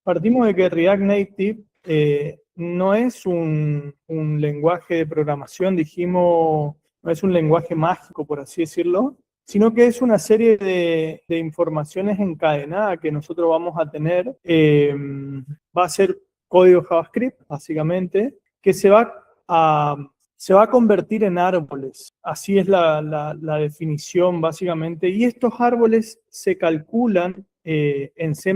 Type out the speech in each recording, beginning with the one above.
Partimos de que React Native no es un lenguaje de programación, dijimos, no es un lenguaje mágico, por así decirlo, sino que es una serie de informaciones encadenadas que nosotros vamos a tener. Va a ser código JavaScript, básicamente, que a, se va a convertir en árboles. Así es la definición, básicamente. Y estos árboles se calculan en C++.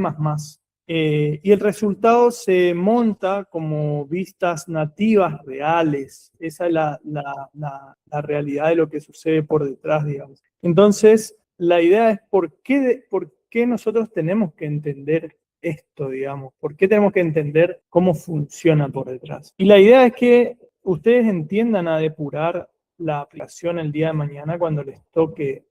Y el resultado se monta como vistas nativas reales. Esa es la realidad de lo que sucede por detrás, digamos. Entonces, la idea es por qué nosotros tenemos que entender esto, digamos, por qué tenemos que entender cómo funciona por detrás. Y la idea es que ustedes entiendan a depurar la aplicación el día de mañana cuando les toque,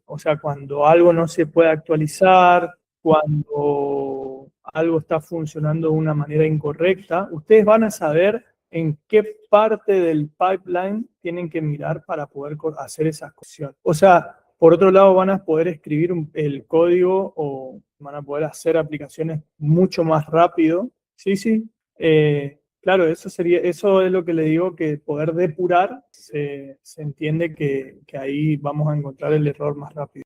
o sea, cuando algo no se puede actualizar, cuando algo está funcionando de una manera incorrecta, ustedes van a saber en qué parte del pipeline tienen que mirar para poder hacer esa acción. O sea, por otro lado, van a poder escribir el código o van a poder hacer aplicaciones mucho más rápido. Sí, sí. Claro, eso es lo que le digo, que poder depurar, se entiende que ahí vamos a encontrar el error más rápido.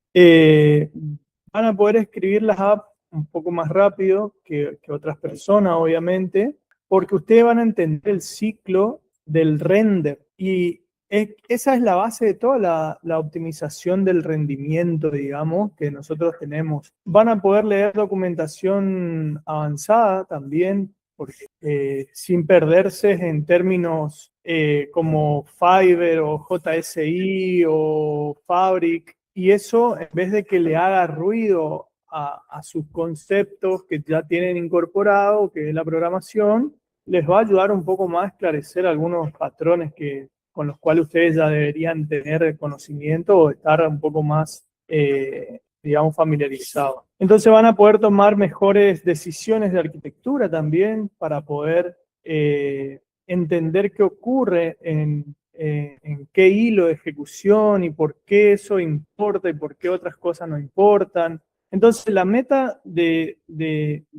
Van a poder escribir las apps un poco más rápido que otras personas, obviamente, porque ustedes van a entender el ciclo del render. Y esa es la base de toda la optimización del rendimiento, digamos, que nosotros tenemos. Van a poder leer documentación avanzada también, porque, sin perderse en términos como Fiverr o JSI o Fabric, y eso, en vez de que le haga ruido a sus conceptos que ya tienen incorporado, que es la programación, les va a ayudar un poco más a esclarecer algunos patrones con los cuales ustedes ya deberían tener conocimiento o estar un poco más, digamos, familiarizados. Entonces van a poder tomar mejores decisiones de arquitectura también para poder entender qué ocurre en qué hilo de ejecución y por qué eso importa y por qué otras cosas no importan. Entonces, la meta de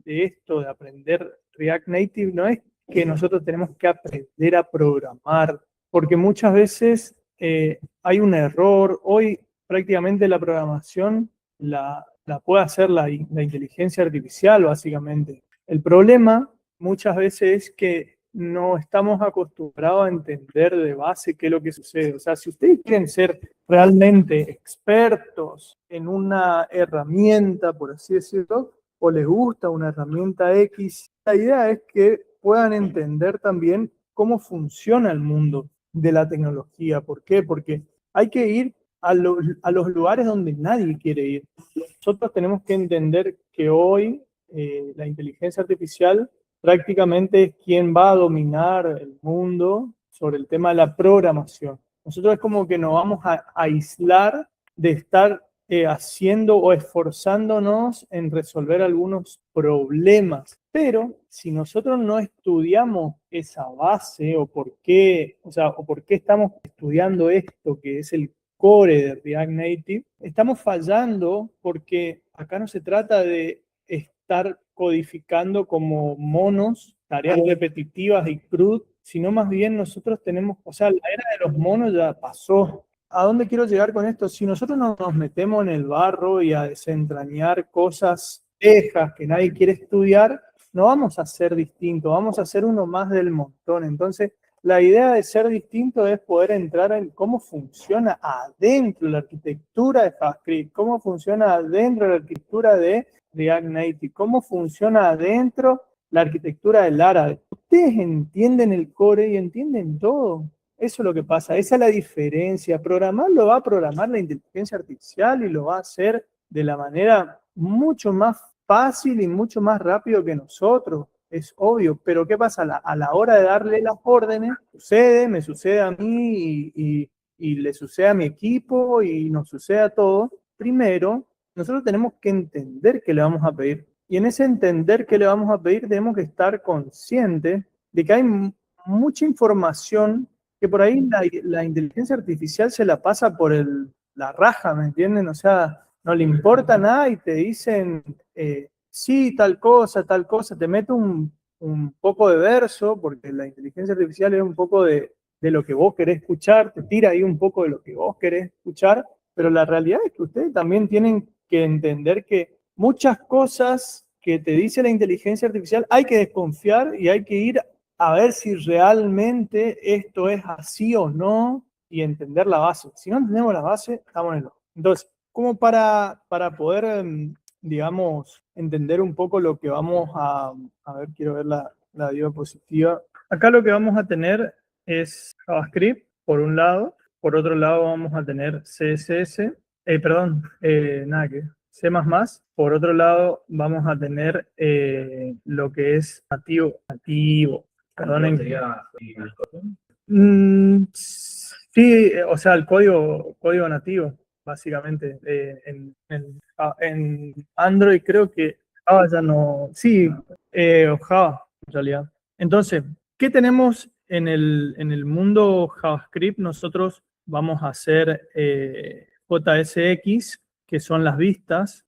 esto, de aprender React Native, no es que nosotros tenemos que aprender a programar, porque muchas veces hay un error. Hoy prácticamente la programación la puede hacer la inteligencia artificial, básicamente. El problema muchas veces es que no estamos acostumbrados a entender de base qué es lo que sucede. O sea, si ustedes quieren ser realmente expertos en una herramienta, por así decirlo, o les gusta una herramienta X, la idea es que puedan entender también cómo funciona el mundo de la tecnología. ¿Por qué? Porque hay que ir a los lugares donde nadie quiere ir. Nosotros tenemos que entender que hoy la inteligencia artificial prácticamente es quien va a dominar el mundo sobre el tema de la programación. Nosotros es como que nos vamos a aislar de estar haciendo o esforzándonos en resolver algunos problemas. Pero si nosotros no estudiamos esa base o por qué, o sea, o por qué estamos estudiando esto que es el core de React Native, estamos fallando porque acá no se trata de estar codificando como monos, tareas repetitivas y CRUD, sino más bien nosotros tenemos, o sea, la era de los monos ya pasó. ¿A dónde quiero llegar con esto? Si nosotros no nos metemos en el barro y a desentrañar cosas viejas que nadie quiere estudiar, no vamos a ser distintos, vamos a ser uno más del montón. Entonces, la idea de ser distinto es poder entrar en cómo funciona adentro la arquitectura de JavaScript, cómo funciona adentro la arquitectura de React Native, cómo funciona adentro la arquitectura del Laravel. Ustedes entienden el core y entienden todo. Eso es lo que pasa, esa es la diferencia. Programar lo va a programar la inteligencia artificial y lo va a hacer de la manera mucho más fácil y mucho más rápido que nosotros. Es obvio, pero ¿qué pasa? A la hora de darle las órdenes, me sucede a mí y le sucede a mi equipo y nos sucede a todos. Primero, nosotros tenemos que entender qué le vamos a pedir. Y en ese entender qué le vamos a pedir, tenemos que estar conscientes de que hay mucha información que por ahí la inteligencia artificial se la pasa por la raja, ¿me entienden? O sea, no le importa nada y te dicen sí, tal cosa, te mete un poco de verso, porque la inteligencia artificial es un poco de lo que vos querés escuchar, te tira ahí un poco de lo que vos querés escuchar, pero la realidad es que ustedes también tienen que entender que muchas cosas que te dice la inteligencia artificial hay que desconfiar y hay que ir a ver si realmente esto es así o no y entender la base. Si no entendemos la base, estamos en el ojo. Entonces, como para poder digamos, entender un poco lo que vamos a ver, quiero ver la diapositiva. Acá lo que vamos a tener es JavaScript, por un lado. Por otro lado vamos a tener CSS, nada que C++. Por otro lado vamos a tener lo que es nativo. Perdonen. Sí, o sea, el código nativo, básicamente. En Android creo que Java ya no. Sí, o Java, en realidad. Entonces, ¿qué tenemos en el mundo JavaScript? Nosotros vamos a hacer JSX, que son las vistas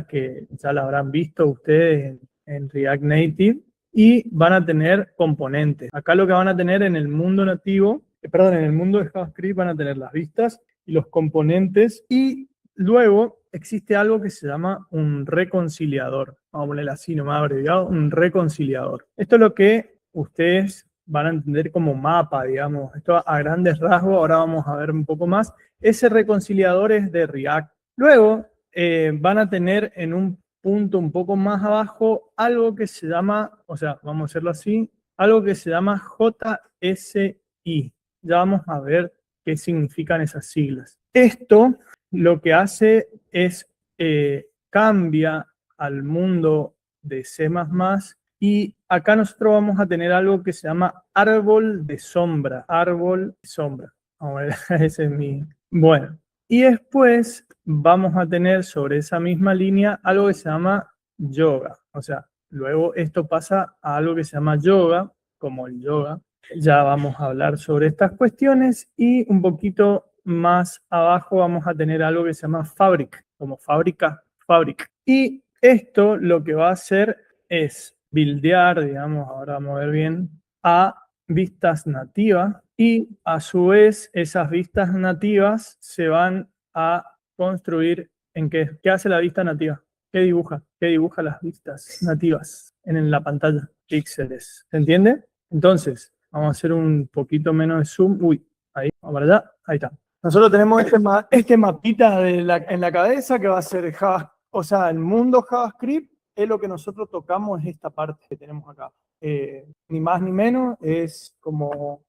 que ya las habrán visto ustedes en React Native, y van a tener componentes. Acá lo que van a tener en el mundo nativo, en el mundo de JavaScript van a tener las vistas y los componentes, y luego existe algo que se llama un reconciliador. Vamos a ponerlo así, nomás abreviado, un reconciliador. Esto es lo que ustedes van a entender como mapa, digamos. Esto a grandes rasgos, ahora vamos a ver un poco más. Ese reconciliador es de React. Luego van a tener en un punto un poco más abajo algo que se llama, o sea, vamos a hacerlo así, algo que se llama JSI. Ya vamos a ver qué significan esas siglas. Esto lo que hace es cambia al mundo de C++, y acá nosotros vamos a tener algo que se llama árbol de sombra. Árbol de sombra. Vamos a ver, ese es mi... Bueno, y después vamos a tener sobre esa misma línea algo que se llama yoga. O sea, luego esto pasa a algo que se llama yoga, como el yoga. Ya vamos a hablar sobre estas cuestiones, y un poquito más abajo vamos a tener algo que se llama fabric, como fábrica. Y esto lo que va a hacer es buildear, digamos, ahora vamos a ver bien, a vistas nativas, y a su vez esas vistas nativas se van a construir en qué. ¿Qué hace la vista nativa? ¿Qué dibuja? ¿Qué dibuja las vistas nativas en la pantalla? Píxeles. ¿Se entiende? Entonces, vamos a hacer un poquito menos de zoom. Uy, ahí, vamos para allá. Ahí está. Nosotros tenemos este mapita en la cabeza que va a ser Java. O sea, el mundo JavaScript es lo que nosotros tocamos, es esta parte que tenemos acá. Ni más ni menos, es como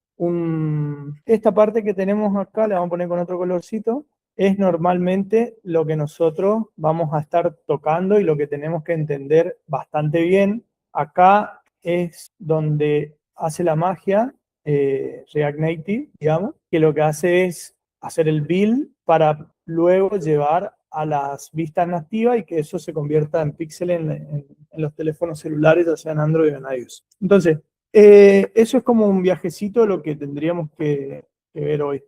esta parte que tenemos acá, le vamos a poner con otro colorcito, es normalmente lo que nosotros vamos a estar tocando y lo que tenemos que entender bastante bien. Acá es donde hace la magia React Native, digamos, que lo que hace es hacer el build para luego llevar a las vistas nativas y que eso se convierta en píxeles en los teléfonos celulares, ya sean Android o en iOS. Entonces, eso es como un viajecito de lo que tendríamos que ver hoy.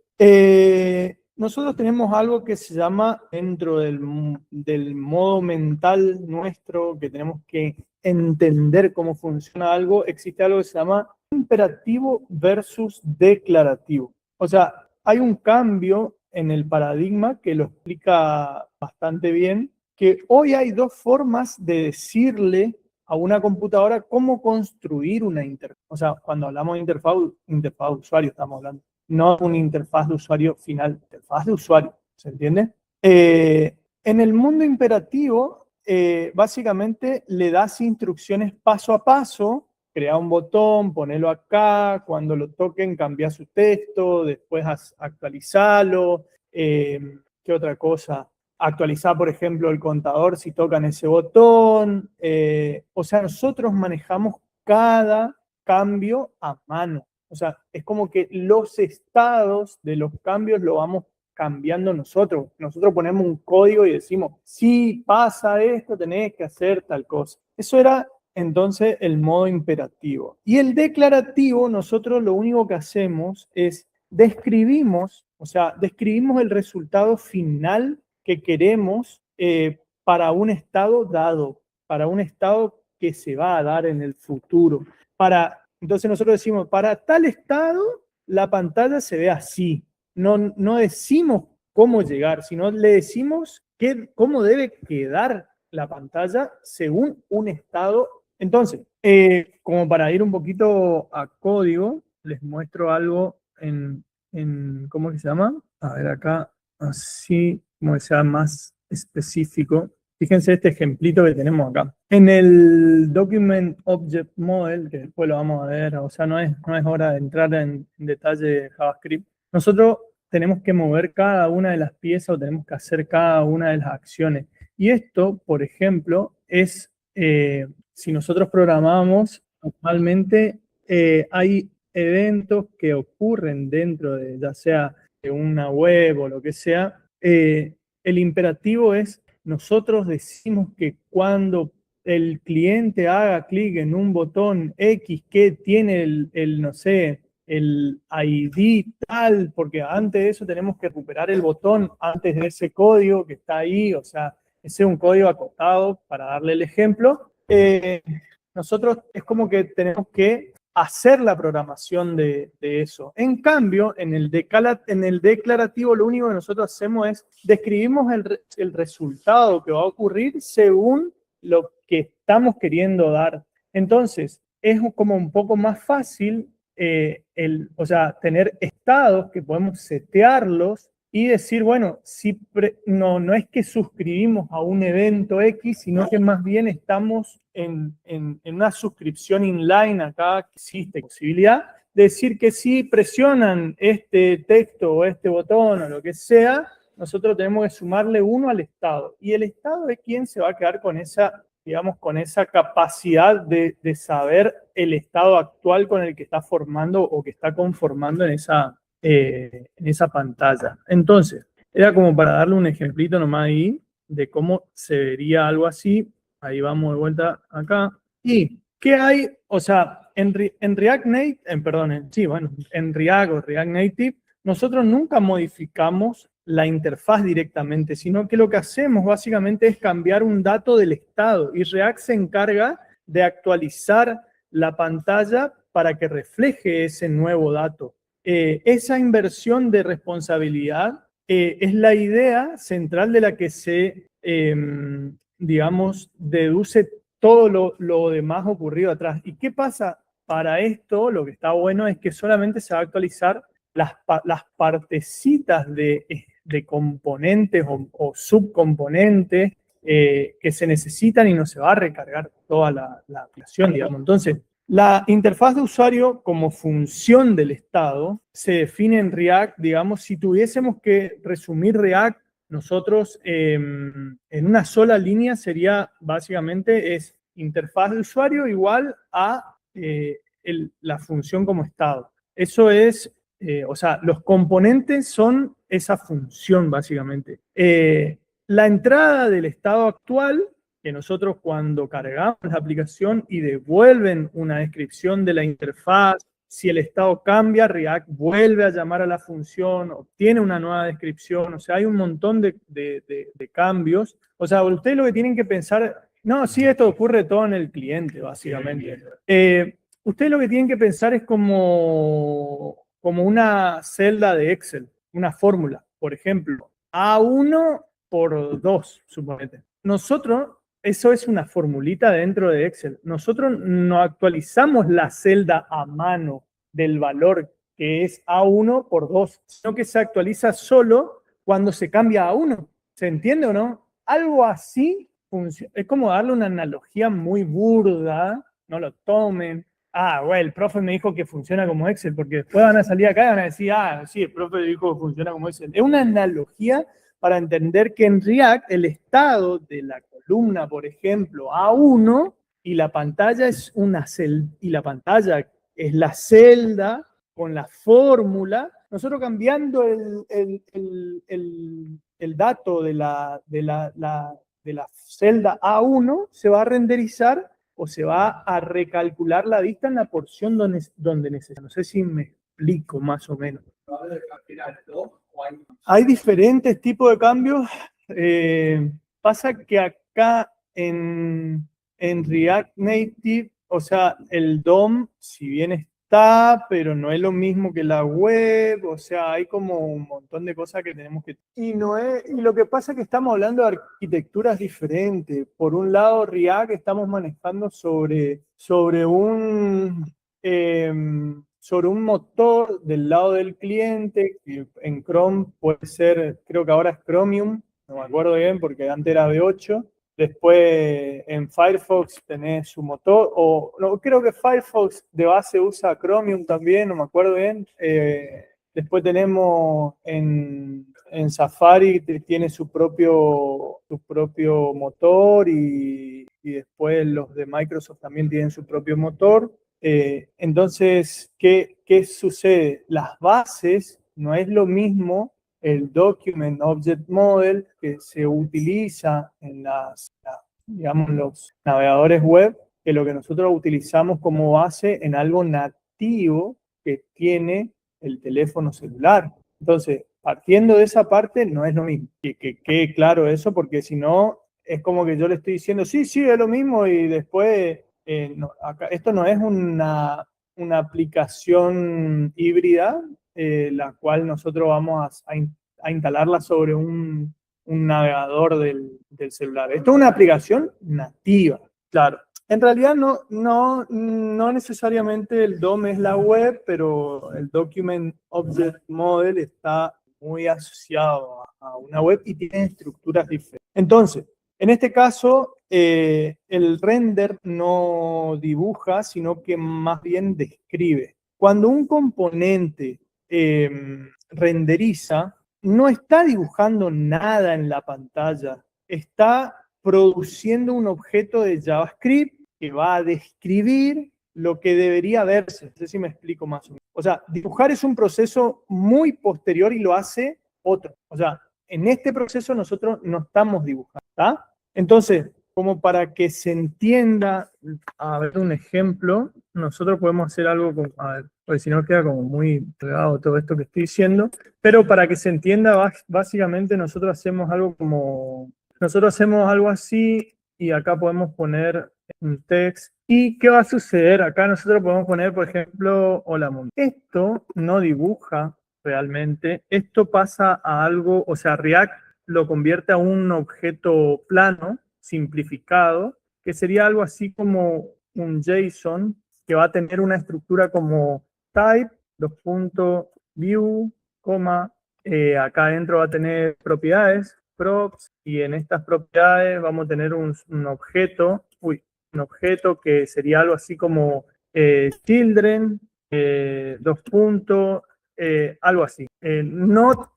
Nosotros tenemos algo que se llama, dentro del modo mental nuestro, que tenemos que entender cómo funciona algo, existe algo que se llama imperativo versus declarativo. O sea, hay un cambio en el paradigma que lo explica bastante bien, que hoy hay dos formas de decirle a una computadora cómo construir una interfaz. O sea, cuando hablamos de interfaz de usuario estamos hablando, no una interfaz de usuario final, interfaz de usuario, ¿se entiende? En el mundo imperativo, básicamente le das instrucciones paso a paso, crea un botón, ponelo acá, cuando lo toquen cambia su texto, después actualizalo, ¿qué otra cosa? Actualizar, por ejemplo, el contador si tocan ese botón. O sea, nosotros manejamos cada cambio a mano. O sea, es como que los estados de los cambios lo vamos cambiando nosotros. Nosotros ponemos un código y decimos, si pasa esto, tenés que hacer tal cosa. Eso era entonces el modo imperativo. Y el declarativo, nosotros lo único que hacemos es describimos el resultado final que queremos para un estado dado. para un estado que se va a dar en el futuro. Entonces nosotros decimos, para tal estado, la pantalla se ve así. No decimos cómo llegar, sino le decimos cómo debe quedar la pantalla según un estado. Entonces, como para ir un poquito a código, les muestro algo ¿cómo se llama? A ver acá, así como que sea más específico. Fíjense este ejemplito que tenemos acá. En el Document Object Model, que después lo vamos a ver, o sea, no es hora de entrar en detalle de JavaScript, nosotros tenemos que mover cada una de las piezas o tenemos que hacer cada una de las acciones. Y esto, por ejemplo, es, si nosotros programamos, normalmente hay eventos que ocurren dentro de, ya sea de una web o lo que sea. El imperativo es, nosotros decimos que cuando el cliente haga clic en un botón X que tiene no sé, el ID tal, porque antes de eso tenemos que recuperar el botón antes de ese código que está ahí, o sea, ese es un código acotado para darle el ejemplo. Nosotros es como que tenemos que hacer la programación de eso. En cambio, en el declarativo lo único que nosotros hacemos es describimos el resultado que va a ocurrir según lo que estamos queriendo dar. Entonces, es como un poco más fácil o sea, tener estados que podemos setearlos y decir, bueno, no es que suscribimos a un evento X, sino que más bien estamos en una suscripción inline acá, que existe posibilidad de decir que si presionan este texto o este botón o lo que sea, nosotros tenemos que sumarle 1 al estado. Y el estado es quien se va a quedar con esa, digamos, con esa capacidad de saber el estado actual con el que está formando o que está conformando en esa pantalla. Entonces, era como para darle un ejemplito nomás ahí de cómo se vería algo así. Ahí vamos de vuelta acá. ¿Y qué hay? O sea, en React Native, en React o React Native, nosotros nunca modificamos la interfaz directamente, sino que lo que hacemos básicamente es cambiar un dato del estado y React se encarga de actualizar la pantalla para que refleje ese nuevo dato. Esa inversión de responsabilidad es la idea central de la que se, digamos, deduce todo lo demás ocurrido atrás. ¿Y qué pasa? Para esto, lo que está bueno es que solamente se va a actualizar las partecitas de componentes o subcomponentes que se necesitan y no se va a recargar toda la aplicación, digamos. Entonces, la interfaz de usuario como función del estado se define en React, digamos, si tuviésemos que resumir React, nosotros en una sola línea sería básicamente es interfaz de usuario igual a la función como estado. Eso es, o sea, los componentes son esa función básicamente. La entrada del estado actual, que nosotros cuando cargamos la aplicación y devuelven una descripción de la interfaz, si el estado cambia, React vuelve a llamar a la función, obtiene una nueva descripción, o sea, hay un montón de cambios. O sea, ustedes lo que tienen que pensar, no, sí, esto ocurre todo en el cliente, básicamente. Ustedes lo que tienen que pensar es como una celda de Excel, una fórmula, por ejemplo, A1 por 2, suponete. Nosotros, eso es una formulita dentro de Excel. Nosotros no actualizamos la celda a mano del valor que es A1 por 2, sino que se actualiza solo cuando se cambia a 1. ¿Se entiende o no? Algo así funciona. Es como darle una analogía muy burda, no lo tomen. Bueno, el profe me dijo que funciona como Excel, porque después van a salir acá y van a decir, sí, el profe dijo que funciona como Excel. Es una analogía para entender que en React el estado de la columna, por ejemplo, A1, y la pantalla es y la pantalla es la celda con la fórmula, nosotros cambiando el dato de la celda A1 se va a renderizar o se va a recalcular la vista en la porción donde necesita. No sé si me explico más o menos. Hay diferentes tipos de cambios. Pasa que acá en en React Native, o sea, el DOM, si bien está, pero no es lo mismo que la web, o sea, hay como un montón de cosas que tenemos que... Y lo que pasa es que estamos hablando de arquitecturas diferentes. Por un lado, React estamos manejando sobre un motor del lado del cliente, que en Chrome puede ser, creo que ahora es Chromium, no me acuerdo bien porque antes era V8. Después en Firefox tenés su motor, o no, creo que Firefox de base usa Chromium también, no me acuerdo bien. Después tenemos en Safari, tiene su propio motor y después los de Microsoft también tienen su propio motor. Entonces, ¿qué sucede? Las bases no es lo mismo el Document Object Model que se utiliza en digamos, los navegadores web, que lo que nosotros utilizamos como base en algo nativo que tiene el teléfono celular. Entonces, partiendo de esa parte, no es lo mismo. Que quede claro eso, porque si no, es como que yo le estoy diciendo, sí, sí, es lo mismo, y después, no, esto no es una aplicación híbrida, la cual nosotros vamos a instalarla sobre un navegador del celular. Esto es una aplicación nativa, claro. En realidad no necesariamente el DOM es la web, pero el Document Object Model está muy asociado a una web y tiene estructuras diferentes. Entonces, en este caso, el render no dibuja, sino que más bien describe. Cuando un componente renderiza, no está dibujando nada en la pantalla, está produciendo un objeto de JavaScript que va a describir lo que debería verse. No sé si me explico más o menos. O sea, dibujar es un proceso muy posterior y lo hace otro. O sea, en este proceso nosotros no estamos dibujando, ¿está? Entonces, como para que se entienda, a ver un ejemplo, nosotros podemos hacer algo, a ver, porque si no queda como muy pegado todo esto que estoy diciendo, pero para que se entienda, básicamente nosotros hacemos algo así, y acá podemos poner un text. ¿Y qué va a suceder? Acá nosotros podemos poner, por ejemplo, hola mundo. Esto no dibuja realmente, esto pasa a algo, o sea, React lo convierte a un objeto plano, simplificado, que sería algo así como un JSON, que va a tener una estructura como type, view, acá adentro va a tener propiedades, props, y en estas propiedades vamos a tener un objeto, un objeto que sería algo así como children, algo así. No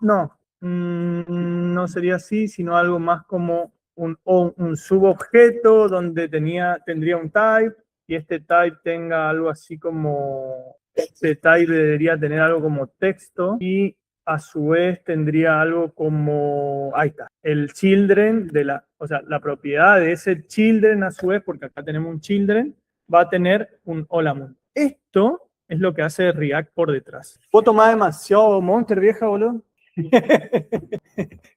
sería así, sino algo más como un subobjeto donde tendría un type, y este type tenga algo así como, este type debería tener algo como texto, y a su vez tendría algo como, ahí está, el children o sea, la propiedad de ese children a su vez, porque acá tenemos un children, va a tener un hola mundo. Esto es lo que hace React por detrás. ¿Puedo tomar demasiado Monster, vieja, boludo?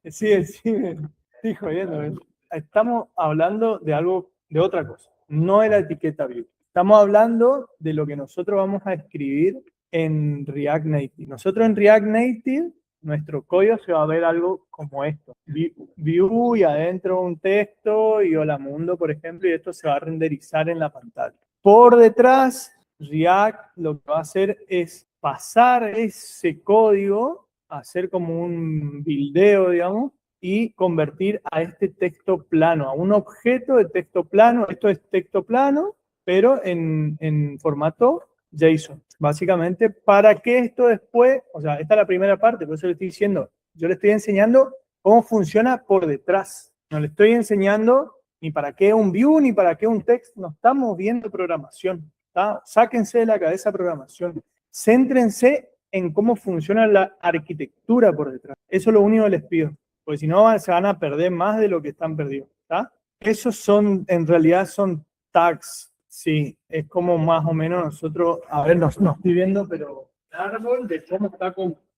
Sí, estoy jodiendo. Estamos hablando de algo, de otra cosa, no de la etiqueta view. Estamos hablando de lo que nosotros vamos a escribir en React Native. Nosotros en React Native, nuestro código se va a ver algo como esto. View y adentro un texto y hola mundo, por ejemplo, y esto se va a renderizar en la pantalla. Por detrás, React lo que va a hacer es pasar ese código, hacer como un buildeo, digamos, y convertir a este texto plano, a un objeto de texto plano. Esto es texto plano, pero en formato JSON, básicamente, para que esto después, o sea, esta es la primera parte, por eso le estoy diciendo, yo le estoy enseñando cómo funciona por detrás, no le estoy enseñando ni para qué un view, ni para qué un text, no estamos viendo programación, ¿tá? Sáquense de la cabeza programación, céntrense en cómo funciona la arquitectura por detrás, eso es lo único que les pido, porque si no se van a perder más de lo que están perdidos, ¿tá? Esos son, en realidad son tags. Sí, es como más o menos nosotros, a ver, no estoy viendo, pero el árbol de cómo está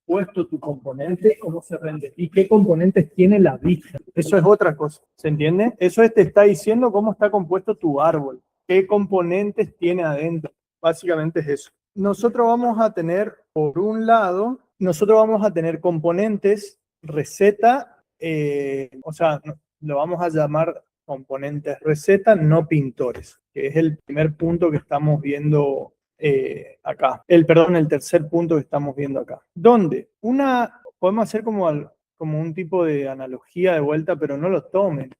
compuesto tu componente, cómo se rende y qué componentes tiene la vista. Eso es otra cosa, ¿se entiende? Eso te está diciendo cómo está compuesto tu árbol, qué componentes tiene adentro. Básicamente es eso. Nosotros vamos a tener, por un lado, componentes, receta, o sea, lo vamos a llamar componentes receta, no pintores, que es el primer punto que estamos viendo acá. El tercer punto que estamos viendo acá. Donde podemos hacer como un tipo de analogía de vuelta, pero no lo tomen,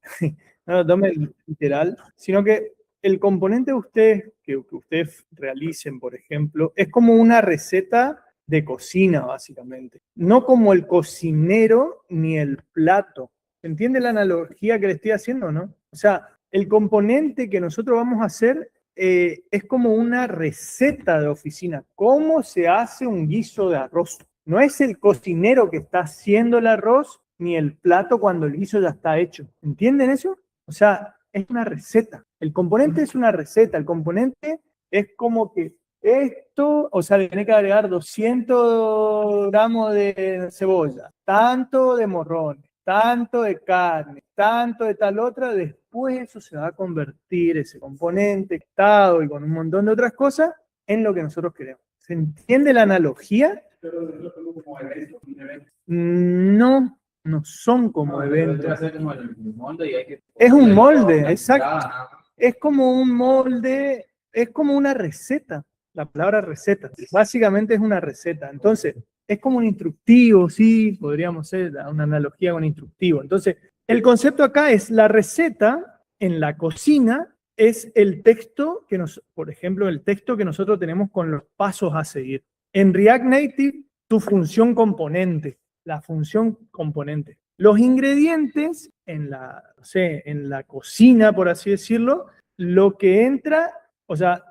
no lo tomen literal, sino que el componente de ustedes, que ustedes realicen, por ejemplo, es como una receta de cocina, básicamente. No como el cocinero ni el plato. ¿Entiende la analogía que le estoy haciendo, no? O sea, el componente que nosotros vamos a hacer es como una receta de oficina. ¿Cómo se hace un guiso de arroz? No es el cocinero que está haciendo el arroz ni el plato cuando el guiso ya está hecho. ¿Entienden eso? O sea, es una receta. El componente es una receta. El componente es como que esto, o sea, le tiene que agregar 200 gramos de cebolla, tanto de morrón, tanto de carne, tanto de tal otra, después eso se va a convertir, ese componente, estado y con un montón de otras cosas, en lo que nosotros queremos. ¿Se entiende la analogía? No, no son como eventos. Es un molde, exacto. Es como un molde, es como una receta. La palabra receta, básicamente es una receta. Entonces, es como un instructivo, sí, podríamos hacer una analogía con instructivo. Entonces, el concepto acá es la receta en la cocina, es el texto por ejemplo, el texto que nosotros tenemos con los pasos a seguir. En React Native, tu función componente, la función componente. Los ingredientes en la cocina, por así decirlo, lo que entra, o sea,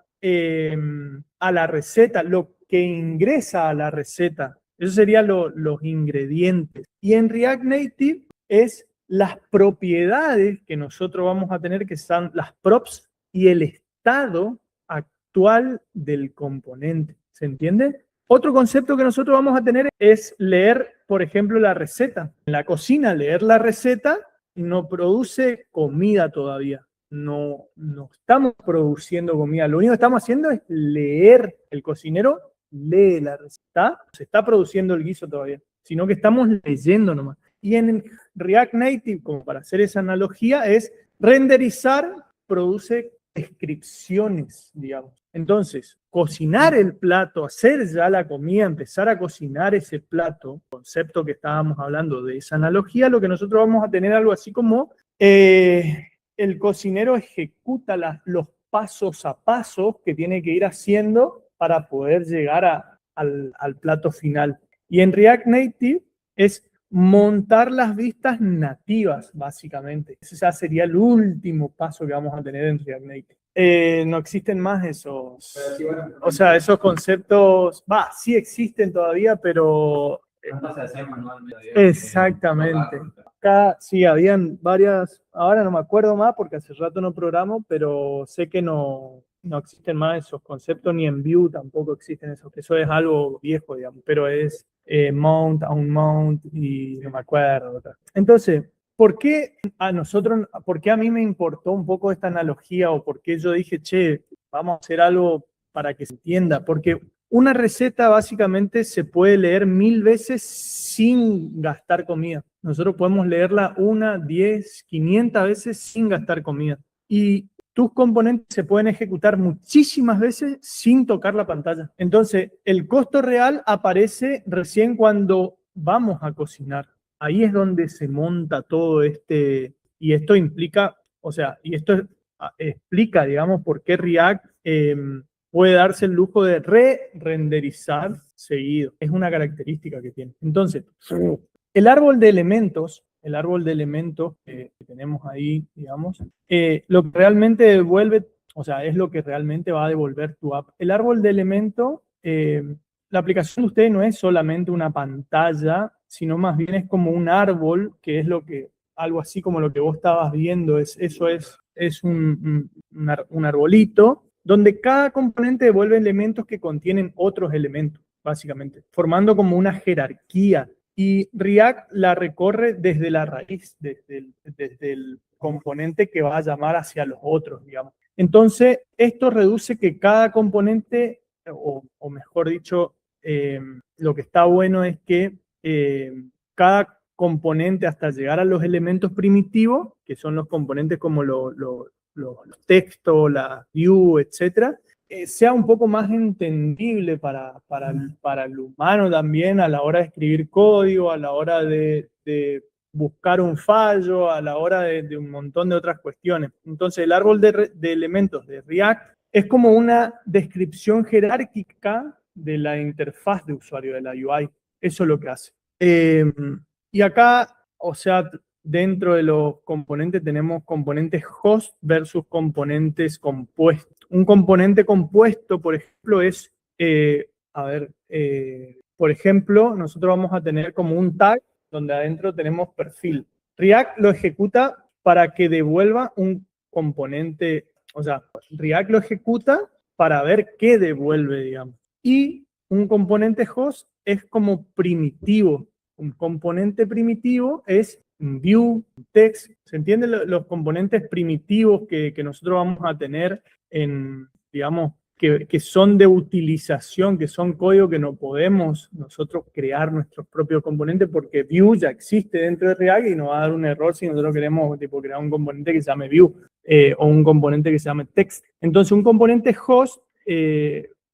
a la receta, lo que ingresa a la receta, eso serían los ingredientes. Y en React Native es las propiedades que nosotros vamos a tener, que son las props y el estado actual del componente. ¿Se entiende? Otro concepto que nosotros vamos a tener es leer, por ejemplo, la receta. En la cocina, leer la receta no produce comida todavía. No estamos produciendo comida. Lo único que estamos haciendo es leer. El cocinero lee la receta. No se está produciendo el guiso todavía, sino que estamos leyendo nomás. Y en React Native, como para hacer esa analogía, es renderizar, produce descripciones, digamos. Entonces, cocinar el plato, hacer ya la comida, empezar a cocinar ese plato, concepto que estábamos hablando de esa analogía, lo que nosotros vamos a tener algo así como el cocinero ejecuta los pasos a pasos que tiene que ir haciendo para poder llegar al plato final. Y en React Native es montar las vistas nativas, básicamente. Ese ya sería el último paso que vamos a tener en React Native. No existen más esos, o sea, esos conceptos, sí existen todavía, pero exactamente. Acá sí habían varias, ahora no me acuerdo más porque hace rato no programo, pero sé que no existen más esos conceptos, ni en Vue tampoco existen esos, eso es algo viejo, digamos, pero es mount, unmount y no me acuerdo. Entonces, ¿por qué a mí me importó un poco esta analogía o por qué yo dije, che, vamos a hacer algo para que se entienda? Porque una receta básicamente se puede leer 1000 veces sin gastar comida. Nosotros podemos leerla 1, 10, 500 veces sin gastar comida. Y tus componentes se pueden ejecutar muchísimas veces sin tocar la pantalla. Entonces, el costo real aparece recién cuando vamos a cocinar. Ahí es donde se monta todo y esto implica, o sea, y esto explica, digamos, por qué React puede darse el lujo de re-renderizar seguido. Es una característica que tiene. Entonces, el árbol de elementos que tenemos ahí, digamos, lo que realmente devuelve, o sea, es lo que realmente va a devolver tu app. El árbol de elementos, la aplicación de ustedes no es solamente una pantalla, sino más bien es como un árbol, que es algo así como lo que vos estabas viendo, eso es un arbolito, donde cada componente devuelve elementos que contienen otros elementos. básicamente, formando como una jerarquía. Y React la recorre desde la raíz, desde el componente que va a llamar hacia los otros, digamos. Entonces, esto reduce que cada componente, o mejor dicho, lo que está bueno es que cada componente hasta llegar a los elementos primitivos, que son los componentes como los textos, la view, etcétera, sea un poco más entendible para el humano también a la hora de escribir código, a la hora de buscar un fallo, a la hora de un montón de otras cuestiones. Entonces, el árbol de elementos de React es como una descripción jerárquica de la interfaz de usuario de la UI. Eso es lo que hace. Y acá, o sea, dentro de los componentes tenemos componentes host versus componentes compuestos. Un componente compuesto, por ejemplo, es, por ejemplo, nosotros vamos a tener como un tag donde adentro tenemos perfil. React lo ejecuta para que devuelva un componente, o sea, React lo ejecuta para ver qué devuelve, digamos. Y un componente host es como primitivo. Un componente primitivo es un view, un text. ¿Se entienden los componentes primitivos que nosotros vamos a tener en, digamos, que son de utilización, que son código que no podemos nosotros crear nuestros propios componentes porque Vue ya existe dentro de React y nos va a dar un error si nosotros queremos tipo, crear un componente que se llame Vue o un componente que se llame text. Entonces, un componente host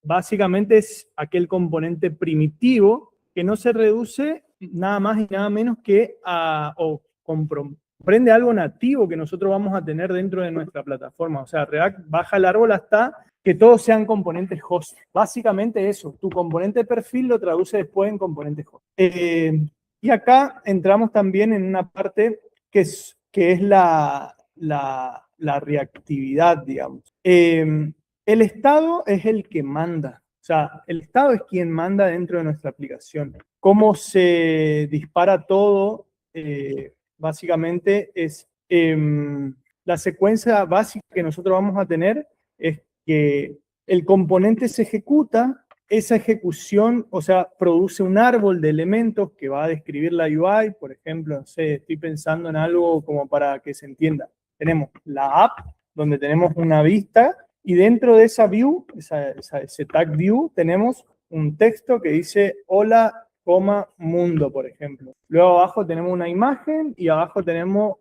básicamente es aquel componente primitivo que no se reduce nada más y nada menos que o comprende algo nativo que nosotros vamos a tener dentro de nuestra plataforma. O sea, React baja el árbol hasta que todos sean componentes host. Básicamente eso, tu componente perfil lo traduce después en componente host. Y acá entramos también en una parte que es la reactividad, digamos. El estado es el que manda. O sea, el estado es quien manda dentro de nuestra aplicación. Cómo se dispara todo, básicamente es la secuencia básica que nosotros vamos a tener es que el componente se ejecuta, esa ejecución, o sea, produce un árbol de elementos que va a describir la UI. Por ejemplo, no sé, estoy pensando en algo como para que se entienda. Tenemos la app, donde tenemos una vista, y dentro de esa view, ese tag view, tenemos un texto que dice hola, mundo, por ejemplo. Luego abajo tenemos una imagen y abajo tenemos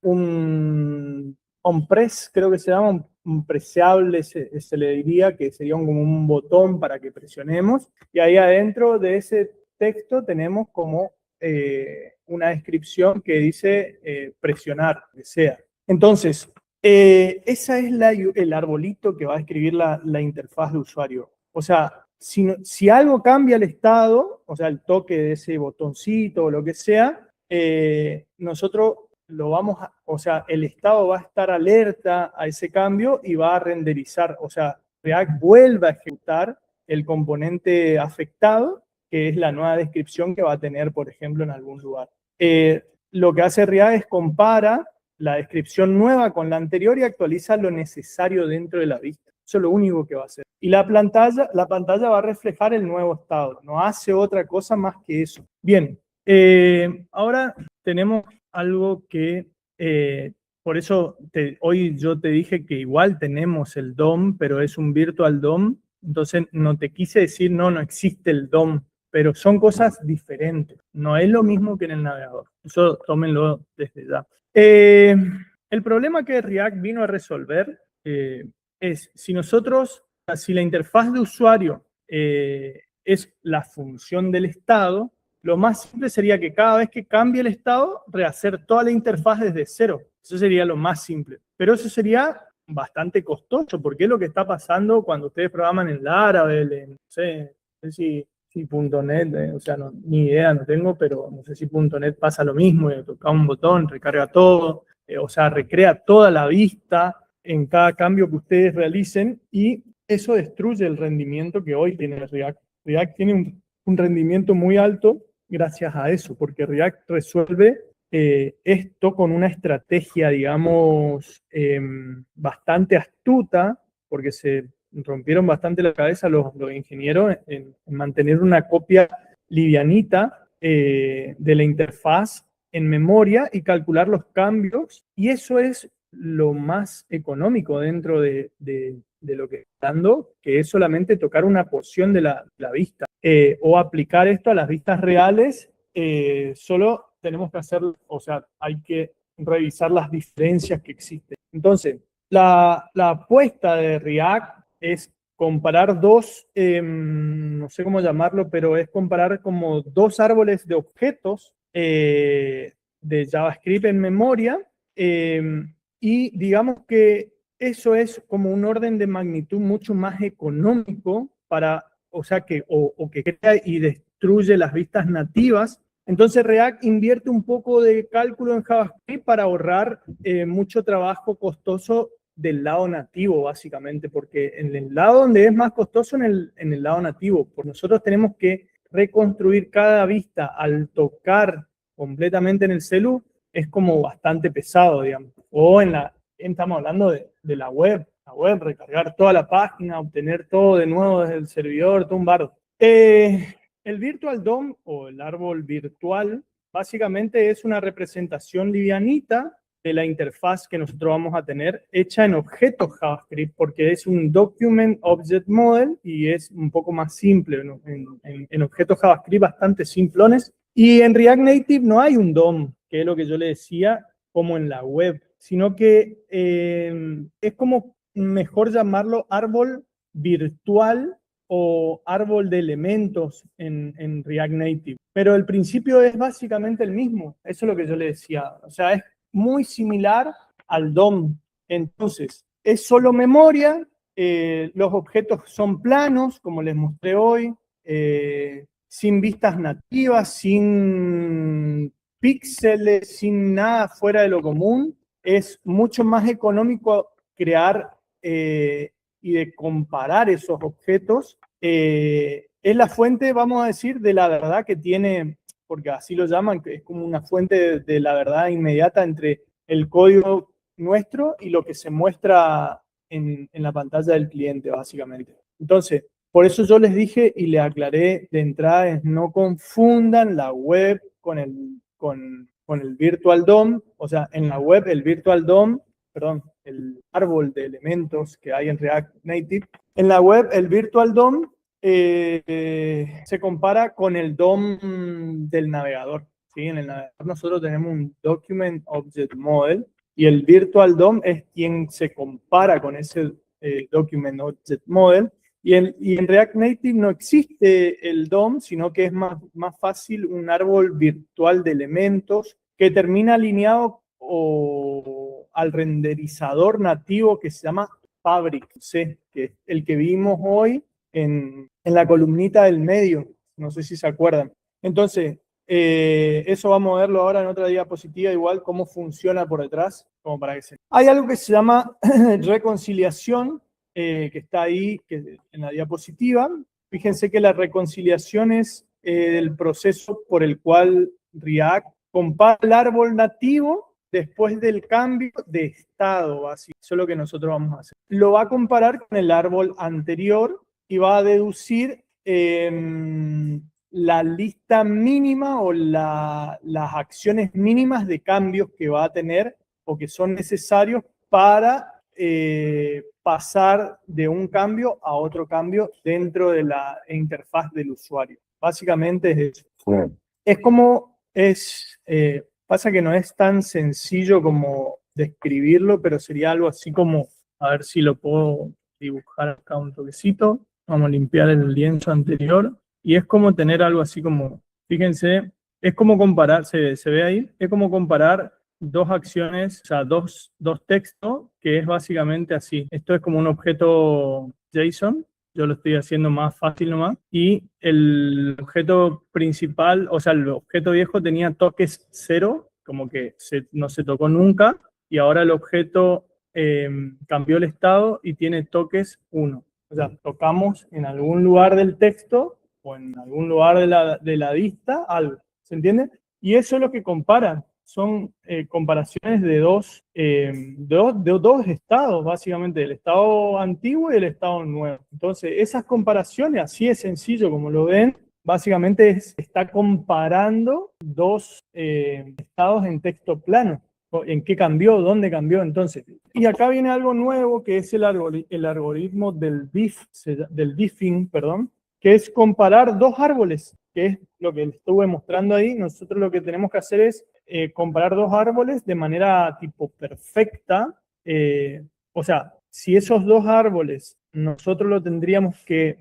un on-press, creo que se llama, un preseable, se le diría, que sería como un botón para que presionemos. Y ahí adentro de ese texto tenemos como una descripción que dice presionar, que sea. Entonces, esa es el arbolito que va a escribir la interfaz de usuario. O sea, si algo cambia el estado, o sea, el toque de ese botoncito o lo que sea, nosotros lo vamos a, o sea, el estado va a estar alerta a ese cambio y va a renderizar, o sea, React vuelve a ejecutar el componente afectado, que es la nueva descripción que va a tener, por ejemplo, en algún lugar. Lo que hace React es compara la descripción nueva con la anterior y actualiza lo necesario dentro de la vista. Eso es lo único que va a hacer. Y la pantalla va a reflejar el nuevo estado. No hace otra cosa más que eso. Bien, ahora tenemos algo que, por eso hoy yo te dije que igual tenemos el DOM, pero es un virtual DOM. Entonces no te quise decir, no existe el DOM, pero son cosas diferentes. No es lo mismo que en el navegador. Eso tómenlo desde ya. El problema que React vino a resolver es si la interfaz de usuario es la función del estado, lo más simple sería que cada vez que cambie el estado, rehacer toda la interfaz desde cero. Eso sería lo más simple. Pero eso sería bastante costoso, porque es lo que está pasando cuando ustedes programan en Laravel, no sé si .NET, o sea, ni idea no tengo, pero no sé si .NET pasa lo mismo, toca un botón, recarga todo, o sea, recrea toda la vista en cada cambio que ustedes realicen y eso destruye el rendimiento que hoy tiene React. React tiene un rendimiento muy alto gracias a eso, porque React resuelve esto con una estrategia, digamos, bastante astuta, porque se rompieron bastante la cabeza los ingenieros en mantener una copia livianita de la interfaz en memoria y calcular los cambios, y eso es lo más económico dentro de lo que está dando, que es solamente tocar una porción de la vista, o aplicar esto a las vistas reales. Solo tenemos que hacer, o sea, hay que revisar las diferencias que existen. Entonces, la apuesta de React es comparar dos, no sé cómo llamarlo, pero es comparar como dos árboles de objetos de JavaScript en memoria, y digamos que eso es como un orden de magnitud mucho más económico para, o sea, o que crea y destruye las vistas nativas. Entonces React invierte un poco de cálculo en JavaScript para ahorrar mucho trabajo costoso del lado nativo, básicamente, porque en el lado donde es más costoso en el lado nativo, porque nosotros tenemos que reconstruir cada vista al tocar completamente en el celu, es como bastante pesado, digamos. O estamos hablando de la web, recargar toda la página, obtener todo de nuevo desde el servidor, todo un bardo. El Virtual DOM o el árbol virtual básicamente es una representación livianita de la interfaz que nosotros vamos a tener hecha en objetos JavaScript, porque es un Document Object Model y es un poco más simple, ¿no? En objetos JavaScript bastante simplones. Y en React Native no hay un DOM, que es lo que yo le decía, como en la web, sino que es como mejor llamarlo árbol virtual o árbol de elementos en React Native. Pero el principio es básicamente el mismo, eso es lo que yo le decía. O sea, es muy similar al DOM. Entonces, es solo memoria, los objetos son planos, como les mostré hoy, sin vistas nativas, sin píxeles, sin nada fuera de lo común. Es mucho más económico crear y de comparar esos objetos. Es la fuente, vamos a decir, de la verdad que tiene, porque así lo llaman, que es como una fuente de la verdad inmediata entre el código nuestro y lo que se muestra en la pantalla del cliente, básicamente. Entonces, por eso yo les dije y les aclaré de entrada, es no confundan la web con el Virtual DOM. O sea, en la web el Virtual DOM, perdón, el árbol de elementos que hay en React Native, en la web el Virtual DOM se compara con el DOM del navegador. ¿Sí? En el navegador nosotros tenemos un Document Object Model y el Virtual DOM es quien se compara con ese Document Object Model. Y en React Native no existe el DOM, sino que es más fácil un árbol virtual de elementos que termina alineado al renderizador nativo que se llama Fabric, ¿sí? Que es el que vimos hoy en la columnita del medio, no sé si se acuerdan. Entonces, eso vamos a verlo ahora en otra diapositiva, igual cómo funciona por detrás, como para que se... Hay algo que se llama reconciliación, que está ahí en la diapositiva. Fíjense que la reconciliación es el proceso por el cual React compara el árbol nativo después del cambio de estado, así. Eso es lo que nosotros vamos a hacer. Lo va a comparar con el árbol anterior y va a deducir la lista mínima o las acciones mínimas de cambios que va a tener o que son necesarios para pasar de un cambio a otro cambio dentro de la interfaz del usuario. Básicamente es eso. Bueno. Es como, pasa que no es tan sencillo como describirlo, pero sería algo así como, a ver si lo puedo dibujar acá un toquecito. Vamos a limpiar el lienzo anterior. Y es como tener algo así como, fíjense, es como comparar, se ve ahí, es como comparar dos acciones, o sea, dos textos, que es básicamente así. Esto es como un objeto JSON, yo lo estoy haciendo más fácil nomás, y el objeto principal, o sea, el objeto viejo tenía toques 0, como que no se tocó nunca, y ahora el objeto cambió el estado y tiene toques 1. O sea, tocamos en algún lugar del texto o en algún lugar de la vista algo, ¿se entiende? Y eso es lo que comparan. son comparaciones de dos estados, básicamente, el estado antiguo y el estado nuevo. Entonces, esas comparaciones, así de sencillo como lo ven, básicamente está comparando dos estados en texto plano. ¿En qué cambió? ¿Dónde cambió? Entonces, y acá viene algo nuevo que es el algoritmo del diffing, perdón, que es comparar dos árboles, que es lo que les estuve mostrando ahí. Nosotros lo que tenemos que hacer es comparar dos árboles de manera tipo perfecta. O sea, si esos dos árboles nosotros lo tendríamos que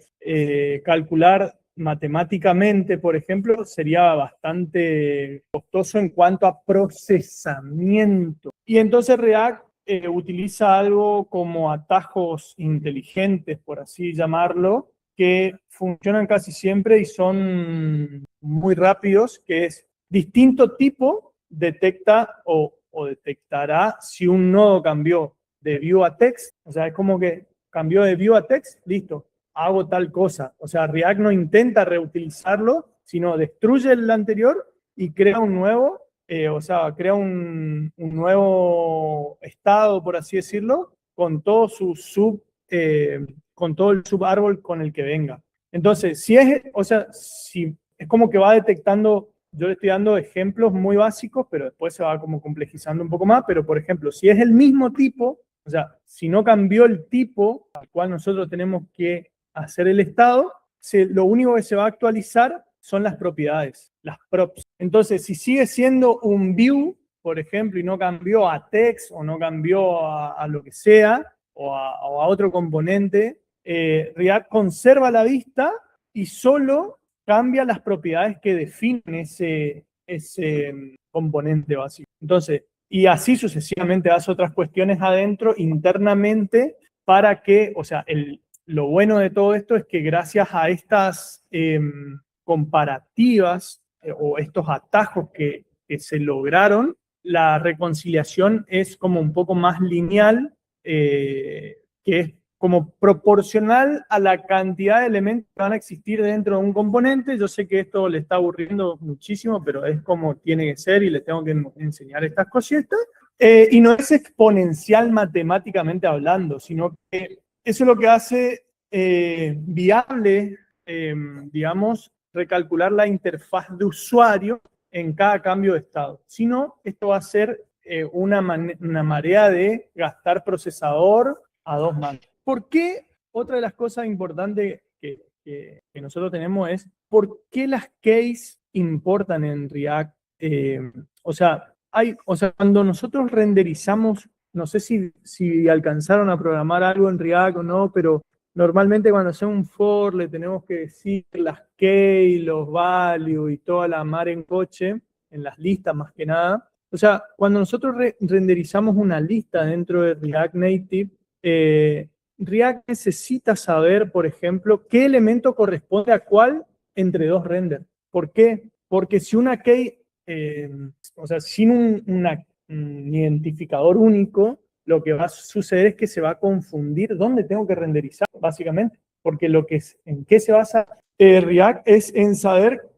calcular matemáticamente, por ejemplo, sería bastante costoso en cuanto a procesamiento. Y entonces React utiliza algo como atajos inteligentes, por así llamarlo, que funcionan casi siempre y son muy rápidos, que es distinto tipo detecta o detectará si un nodo cambió de view a text. O sea, es como que cambió de view a text, listo, hago tal cosa. O sea, React no intenta reutilizarlo, sino destruye el anterior y crea un nuevo, o sea, crea un nuevo estado, por así decirlo, con todo su con todo el subárbol con el que venga. Entonces, si es, o sea, si es como que va detectando, yo le estoy dando ejemplos muy básicos, pero después se va como complejizando un poco más, pero por ejemplo, si es el mismo tipo, o sea, si no cambió el tipo al cual nosotros tenemos que hacer el estado, lo único que se va a actualizar son las propiedades, las props. Entonces, si sigue siendo un view, por ejemplo, y no cambió a text o no cambió a lo que sea, o a otro componente, React conserva la vista y solo cambia las propiedades que definen ese componente básico. Entonces, y así sucesivamente hace otras cuestiones adentro, internamente, para que, o sea, lo bueno de todo esto es que gracias a estas comparativas o estos atajos que se lograron, la reconciliación es como un poco más lineal, que es como proporcional a la cantidad de elementos que van a existir dentro de un componente. Yo sé que esto le está aburriendo muchísimo, pero es como tiene que ser y les tengo que enseñar estas cositas. Y no es exponencial matemáticamente hablando, sino que eso es lo que hace viable, digamos, recalcular la interfaz de usuario en cada cambio de estado. Si no, esto va a ser una marea de gastar procesador a dos manos. ¿Por qué? Otra de las cosas importantes que nosotros tenemos es ¿por qué las keys importan en React? O sea, cuando nosotros renderizamos, no sé si alcanzaron a programar algo en React o no, pero normalmente cuando hacemos un for le tenemos que decir las key, los value y toda la mar en coche, en las listas más que nada. O sea, cuando nosotros renderizamos una lista dentro de React Native, React necesita saber, por ejemplo, qué elemento corresponde a cuál entre dos renders. ¿Por qué? Porque si una key, o sea, sin un identificador único, lo que va a suceder es que se va a confundir dónde tengo que renderizar, básicamente. Porque en qué se basa React es en saber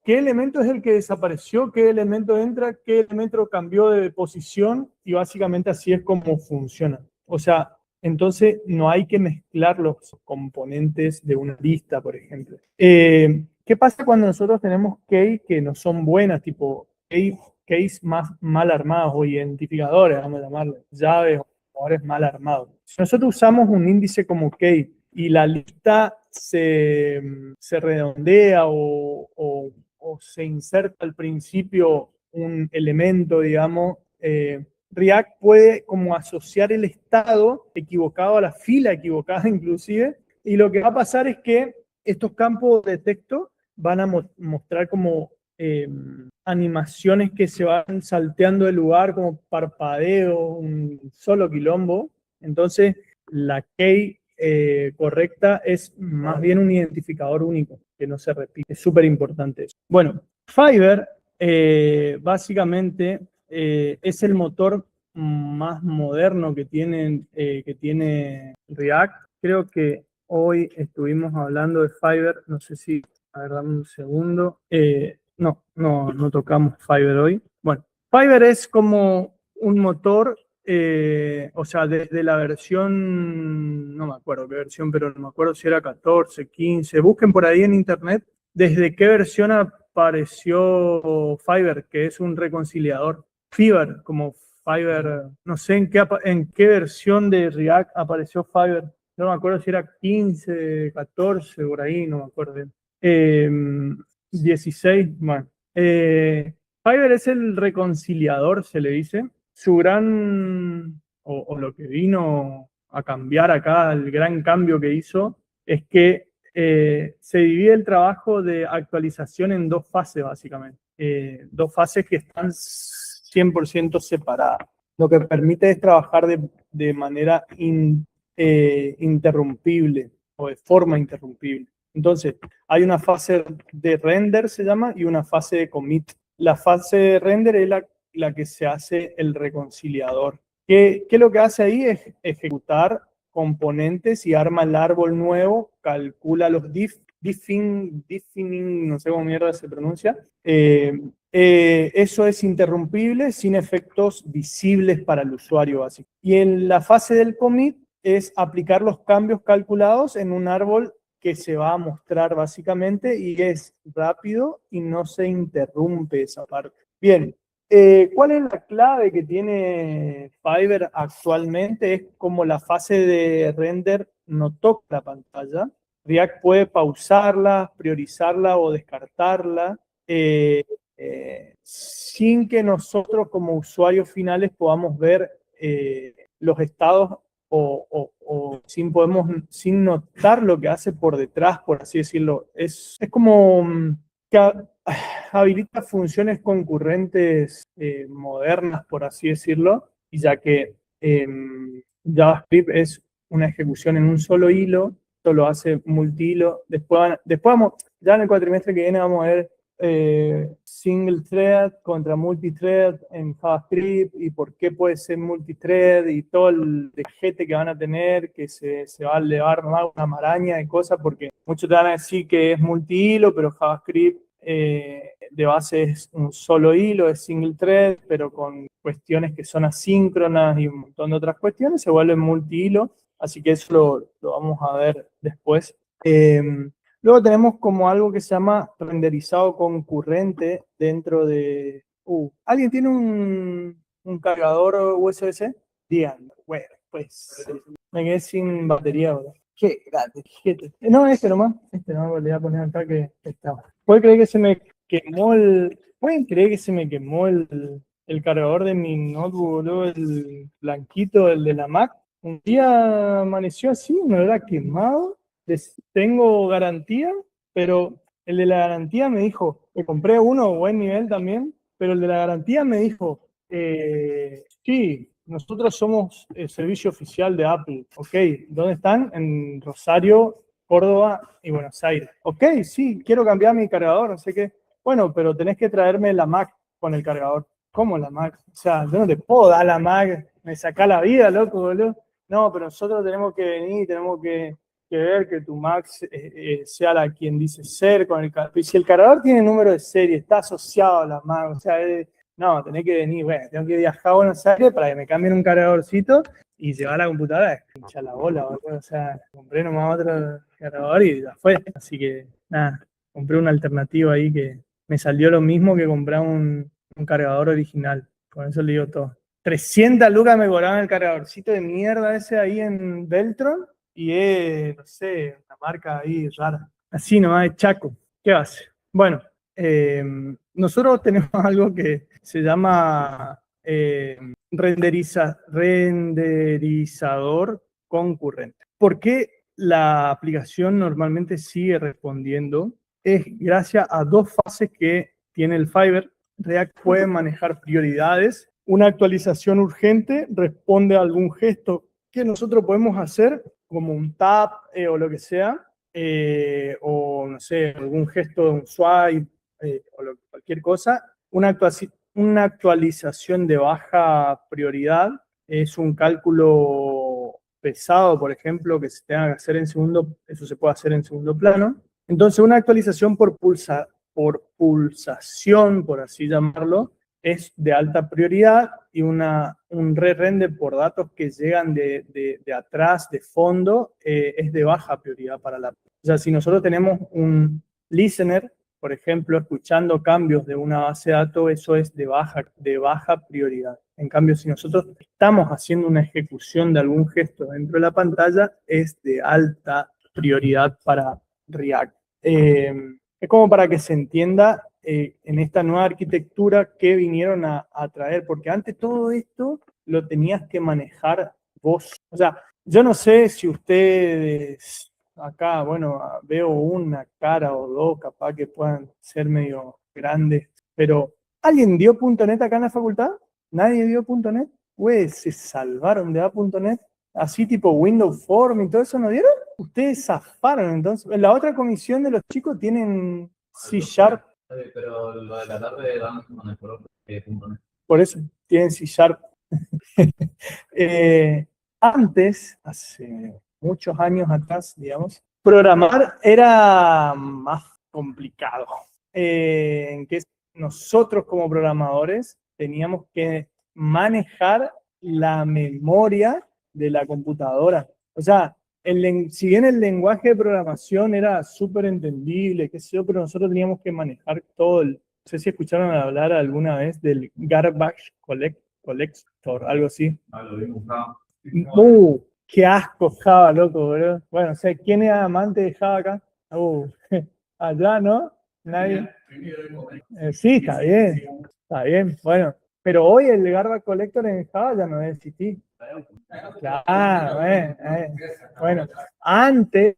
qué elemento es el que desapareció, qué elemento entra, qué elemento cambió de posición, y básicamente así es como funciona. O sea, entonces no hay que mezclar los componentes de una lista, por ejemplo. ¿Qué pasa cuando nosotros tenemos keys que no son buenas, tipo keys más mal armados o identificadores, vamos a llamarlo, llaves o valores mal armados? Si nosotros usamos un índice como key y la lista se redondea o se inserta al principio un elemento, digamos, React puede como asociar el estado equivocado a la fila equivocada inclusive, y lo que va a pasar es que estos campos de texto van a mostrar como animaciones que se van salteando de lugar, como parpadeo, un solo quilombo. Entonces, la key correcta es más bien un identificador único, que no se repite. Es súper importante eso. Bueno, Fiverr básicamente es el motor más moderno que tiene React. Creo que hoy estuvimos hablando de Fiverr, no sé si, a ver, dame un segundo. No tocamos Fiverr hoy. Bueno, Fiverr es como un motor, o sea, desde la versión, no me acuerdo qué versión, pero no me acuerdo si era 14, 15. Busquen por ahí en internet desde qué versión apareció Fiverr, que es un reconciliador. Fiverr, como Fiverr, no sé en qué versión de React apareció Fiverr. No me acuerdo si era 15, 14, por ahí, no me acuerdo bien. 16, bueno. Fiverr es el reconciliador, se le dice. Su gran, o lo que vino a cambiar acá, el gran cambio que hizo, es que se divide el trabajo de actualización en dos fases, básicamente. Dos fases que están 100% separadas. Lo que permite es trabajar de manera interrumpible o de forma interrumpible. Entonces, hay una fase de render, se llama, y una fase de commit. La fase de render es la que se hace el reconciliador. ¿Qué lo que hace ahí? Es ejecutar componentes y arma el árbol nuevo, calcula los diffing, no sé cómo mierda se pronuncia. Eso es interrumpible sin efectos visibles para el usuario básico. Y en la fase del commit es aplicar los cambios calculados en un árbol que se va a mostrar básicamente y es rápido y no se interrumpe esa parte. Bien, ¿cuál es la clave que tiene Fiverr actualmente? Es como la fase de render no toca la pantalla. React puede pausarla, priorizarla o descartarla sin que nosotros como usuarios finales podamos ver los estados o sin notar lo que hace por detrás, por así decirlo. Es como que habilita funciones concurrentes modernas, por así decirlo, y ya que JavaScript es una ejecución en un solo hilo, esto lo hace multihilo. Después vamos, ya en el cuatrimestre que viene vamos a ver single thread contra multithread en JavaScript y por qué puede ser multithread y todo el dejete que van a tener, que se va a elevar una maraña de cosas, porque muchos te van a decir que es multihilo, pero JavaScript de base es un solo hilo, es single thread, pero con cuestiones que son asíncronas y un montón de otras cuestiones se vuelven multihilo, así que eso lo vamos a ver después. Luego tenemos como algo que se llama renderizado concurrente dentro de... ¿alguien tiene un cargador USB-C? Digan, bueno, pues me quedé sin batería ahora. Qué grande. No, este nomás. Este nomás le voy a poner acá que estaba. ¿Pueden creer que se me quemó el cargador de mi notebook, boludo? El blanquito, el de la Mac. Un día amaneció así, me habrá quemado. Tengo garantía, pero el de la garantía me dijo, que compré uno, buen nivel también, pero el de la garantía me dijo, sí, nosotros somos el servicio oficial de Apple. Ok, ¿dónde están? En Rosario, Córdoba y Buenos Aires. Ok, sí, quiero cambiar mi cargador, no sé qué. Bueno, pero tenés que traerme la Mac con el cargador. ¿Cómo la Mac? O sea, yo no te puedo dar la Mac, me saca la vida, loco, boludo. No, pero nosotros tenemos que venir, tenemos que ver que tu Mac sea la quien dice ser con el cargador. Y si el cargador tiene número de serie, está asociado a la Mac, o sea, no, tenés que venir, bueno, tengo que viajar a Buenos Aires para que me cambien un cargadorcito y llevar la computadora, hincha la bola, boludo. O sea, compré nomás otro cargador y ya fue. Así que, nada, compré una alternativa ahí que me salió lo mismo que comprar un cargador original. Con eso le digo todo. 300 lucas me cobraban el cargadorcito de mierda ese ahí en Beltron y es, no sé, una marca ahí rara. Así nomás, de Chaco. ¿Qué hace? Bueno, nosotros tenemos algo que se llama renderizador concurrente. ¿Por qué la aplicación normalmente sigue respondiendo? Es gracias a dos fases que tiene el Fiverr. React puede manejar prioridades. Una actualización urgente responde a algún gesto que nosotros podemos hacer, como un tap o lo que sea, o no sé, algún gesto de un swipe cualquier cosa. Una actualización de baja prioridad es un cálculo pesado, por ejemplo, que se tenga que hacer eso se puede hacer en segundo plano. Entonces, una actualización por pulsación, por así llamarlo, es de alta prioridad y un re-render por datos que llegan de atrás, de fondo, es de baja prioridad para la... O sea, si nosotros tenemos un listener, por ejemplo, escuchando cambios de una base de datos, eso es de baja prioridad. En cambio, si nosotros estamos haciendo una ejecución de algún gesto dentro de la pantalla, es de alta prioridad para React. Es como para que se entienda en esta nueva arquitectura que vinieron a traer, porque antes todo esto lo tenías que manejar vos. O sea, yo no sé si ustedes acá, bueno, veo una cara o dos, capaz que puedan ser medio grandes, pero ¿alguien dio .NET acá en la facultad? ¿Nadie dio .NET? Pues se salvaron de .NET, así tipo Windows Form y todo eso, ¿no dieron? Ustedes zafaron, entonces. En la otra comisión de los chicos tienen C Sharp. Pero lo de la tarde vamos a mejor .NET. Por eso, tienen C Sharp. Antes, hace muchos años atrás, digamos, programar era más complicado. En que nosotros como programadores teníamos que manejar la memoria de la computadora. O sea, si bien el lenguaje de programación era súper entendible, qué sé yo, pero nosotros teníamos que manejar todo no sé si escucharon hablar alguna vez del garbage collector, algo así. Lo vimos acá. Qué asco Java, loco, bro. Bueno, o sea, ¿quién es amante de Java acá? Allá, ¿no? Nadie. Sí, está bien. Está bien. Bueno, pero hoy el garbage collector en Java ya no existir. Claro, bueno, antes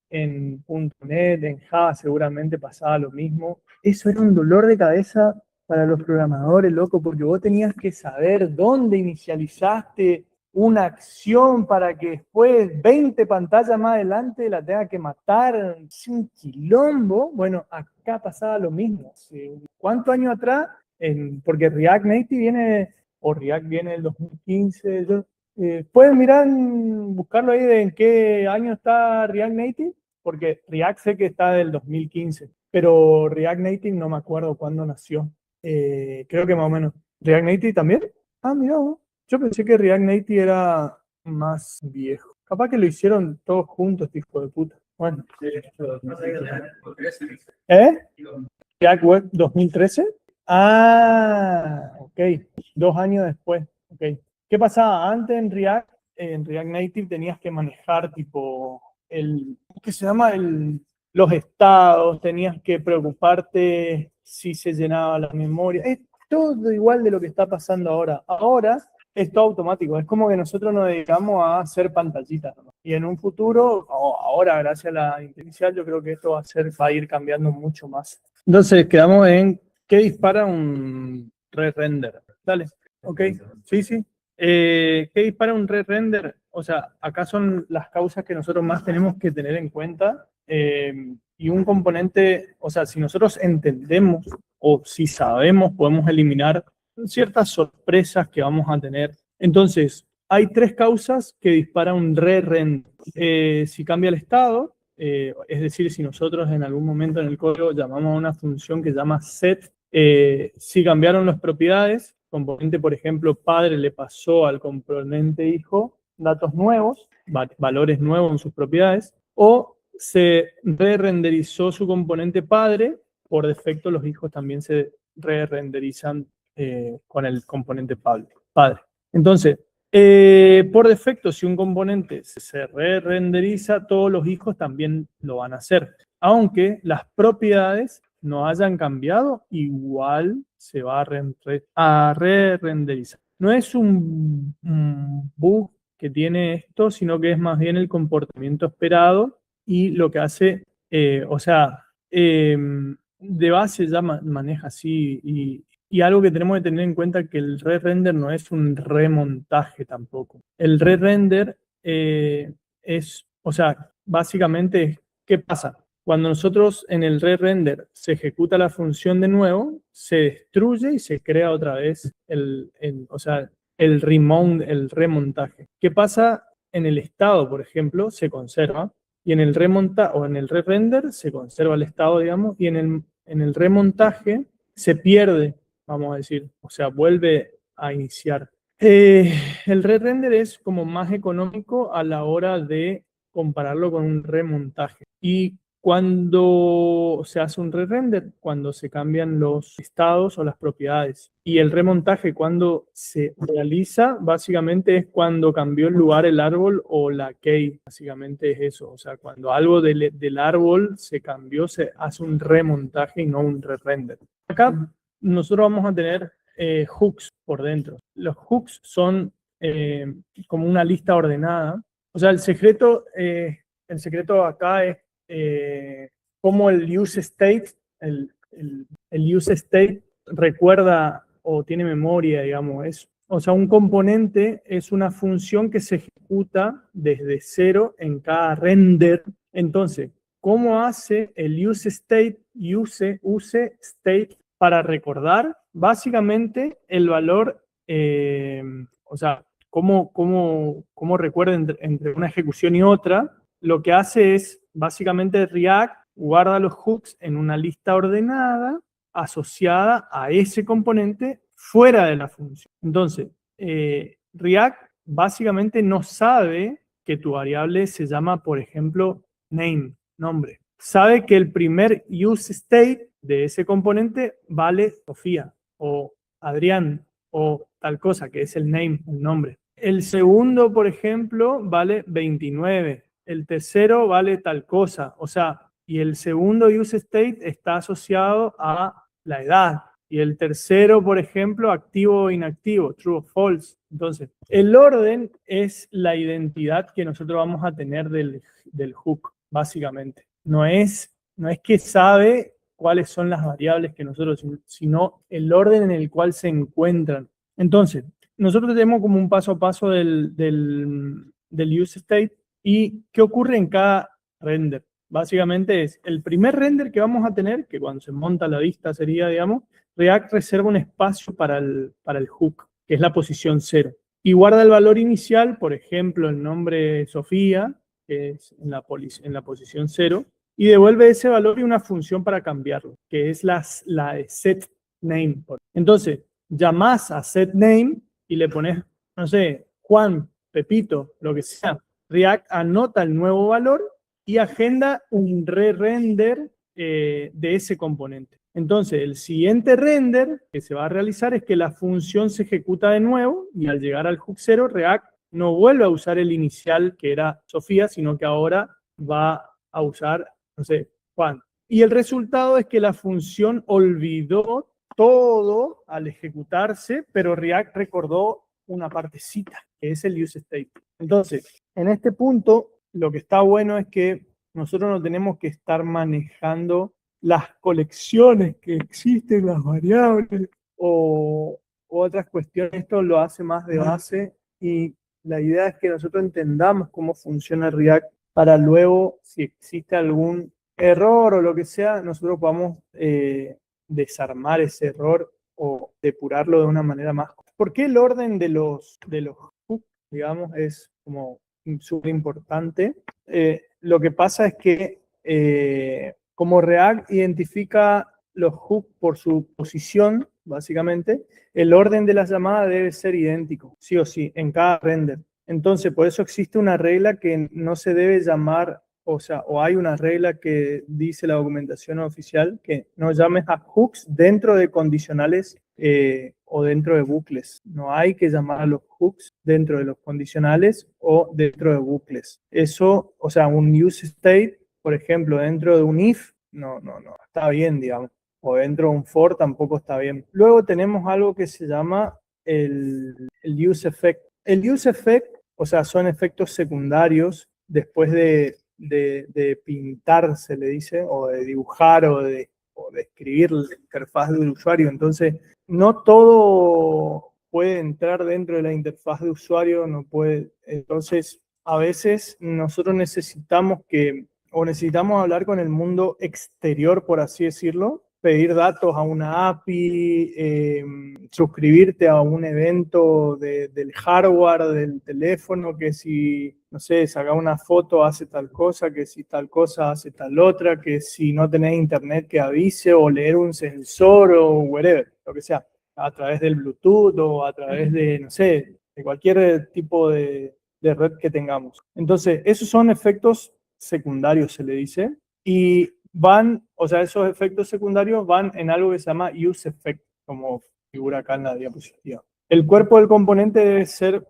en .NET, en Java seguramente pasaba lo mismo. Eso era un dolor de cabeza para los programadores, loco, porque vos tenías que saber dónde inicializaste una acción para que después 20 pantallas más adelante la tenga que matar. Es un quilombo. Bueno, acá pasaba lo mismo. ¿Cuántos años atrás? Porque React Native viene, o React viene del 2015. Pueden mirar, buscarlo ahí de en qué año está React Native, porque React sé que está del 2015, pero React Native no me acuerdo cuándo nació. Creo que más o menos. ¿React Native también? Ah, mira, yo pensé que React Native era más viejo. Capaz que lo hicieron todos juntos, este hijo de puta. Bueno. ¿React Web 2013? Ah, ok. 2 años después. Ok. ¿Qué pasaba? Antes en React Native tenías que manejar tipo ¿qué se llama? Los estados, tenías que preocuparte si se llenaba la memoria. Es todo igual de lo que está pasando ahora. Ahora es todo automático. Es como que nosotros nos dedicamos a hacer pantallitas, ¿no? Y en un futuro, ahora gracias a la inteligencia, yo creo que esto va a ir cambiando mucho más. Entonces quedamos en ¿qué dispara un re-render? Dale, ok, sí. ¿Qué dispara un re-render? O sea, acá son las causas que nosotros más tenemos que tener en cuenta. Y un componente, o sea, si nosotros entendemos o si sabemos, podemos eliminar ciertas sorpresas que vamos a tener. Entonces, hay 3 causas que disparan un re-render. Si cambia el estado, es decir, si nosotros en algún momento en el código llamamos a una función que se llama set, si cambiaron las propiedades, componente, por ejemplo, padre le pasó al componente hijo datos nuevos, valores nuevos en sus propiedades, o se re-renderizó su componente padre, por defecto los hijos también se re-renderizan con el componente padre. Entonces, por defecto, si un componente se re-renderiza, todos los hijos también lo van a hacer. Aunque las propiedades no hayan cambiado, igual se va a re-renderizar. No es un bug que tiene esto, sino que es más bien el comportamiento esperado y lo que hace, de base ya maneja así y algo que tenemos que tener en cuenta es que el re-render no es un remontaje tampoco. El re-render básicamente, ¿qué pasa? Cuando nosotros en el re-render se ejecuta la función de nuevo, se destruye y se crea otra vez el remontaje. ¿Qué pasa? En el estado, por ejemplo, se conserva, y en el re-render se conserva el estado, digamos, y en el remontaje se pierde vamos a decir, o sea, vuelve a iniciar. El re-render es como más económico a la hora de compararlo con un remontaje. Y cuando se hace un re-render, cuando se cambian los estados o las propiedades. Y el remontaje, cuando se realiza, básicamente es cuando cambió el lugar el árbol o la key. Básicamente es eso. O sea, cuando algo del árbol se cambió, se hace un remontaje y no un re-render. Acá nosotros vamos a tener hooks por dentro. Los hooks son como una lista ordenada. O sea, el secreto acá es cómo el use state, el use state recuerda o tiene memoria, digamos. O sea, un componente es una función que se ejecuta desde cero en cada render. Entonces, ¿cómo hace el use state state para recordar? Básicamente, el valor, o sea, cómo recuerda entre una ejecución y otra. Lo que hace es, básicamente, React guarda los hooks en una lista ordenada asociada a ese componente fuera de la función. Entonces, React básicamente no sabe que tu variable se llama, por ejemplo, name, nombre. Sabe que el primer use state de ese componente vale Sofía o Adrián o tal cosa, que es el name, el nombre. El segundo, por ejemplo, vale 29. El tercero vale tal cosa. O sea, y el segundo use state está asociado a la edad. Y el tercero, por ejemplo, activo o inactivo, true o false. Entonces, el orden es la identidad que nosotros vamos a tener del hook, básicamente. No es que sabe cuáles son las variables que nosotros, sino el orden en el cual se encuentran. Entonces, nosotros tenemos como un paso a paso del use state y qué ocurre en cada render. Básicamente es el primer render que vamos a tener, que cuando se monta la vista sería, digamos, React reserva un espacio para el hook, que es la posición 0. Y guarda el valor inicial, por ejemplo, el nombre Sofía, que es en la posición 0, y devuelve ese valor y una función para cambiarlo, que es la set name. Entonces, llamás a set name y le pones, no sé, Juan, Pepito, lo que sea. React anota el nuevo valor y agenda un re-render de ese componente. Entonces, el siguiente render que se va a realizar es que la función se ejecuta de nuevo y al llegar al hook 0, React no vuelve a usar el inicial que era Sofía, sino que ahora va a usar, no sé, Juan. Y el resultado es que la función olvidó todo al ejecutarse, pero React recordó una partecita, que es el use state. Entonces, en este punto, lo que está bueno es que nosotros no tenemos que estar manejando las colecciones que existen, las variables o otras cuestiones. Esto lo hace más de base y la idea es que nosotros entendamos cómo funciona React para luego, si existe algún error o lo que sea, nosotros podamos desarmar ese error o depurarlo de una manera más. ¿Por qué el orden de los hooks, digamos, es como súper importante? Lo que pasa es que como React identifica los hooks por su posición, básicamente, el orden de las llamadas debe ser idéntico, sí o sí, en cada render. Entonces, por eso existe una regla que no se debe llamar, o hay una regla que dice la documentación oficial que no llames a hooks dentro de condicionales o dentro de bucles. No hay que llamar a los hooks dentro de los condicionales o dentro de bucles. Eso, o sea, un use state, por ejemplo, dentro de un if, no está bien, digamos. O dentro de un for tampoco está bien. Luego tenemos algo que se llama el use effect. El use effect, o sea, son efectos secundarios después de pintar, se le dice, o de dibujar o de escribir la interfaz del usuario. Entonces, no todo puede entrar dentro de la interfaz de usuario, no puede. Entonces, a veces nosotros necesitamos hablar con el mundo exterior, por así decirlo, pedir datos a una API, suscribirte a un evento del hardware del teléfono, que si, no sé, sacar una foto hace tal cosa, que si tal cosa hace tal otra, que si no tenés internet que avise, o leer un sensor o whatever, lo que sea. a través del Bluetooth o a través de, no sé, de cualquier tipo de red que tengamos. Entonces, esos son efectos secundarios, se le dice, y van, o sea, esos efectos secundarios van en algo que se llama use effect, como figura acá en la diapositiva. El cuerpo del componente debe ser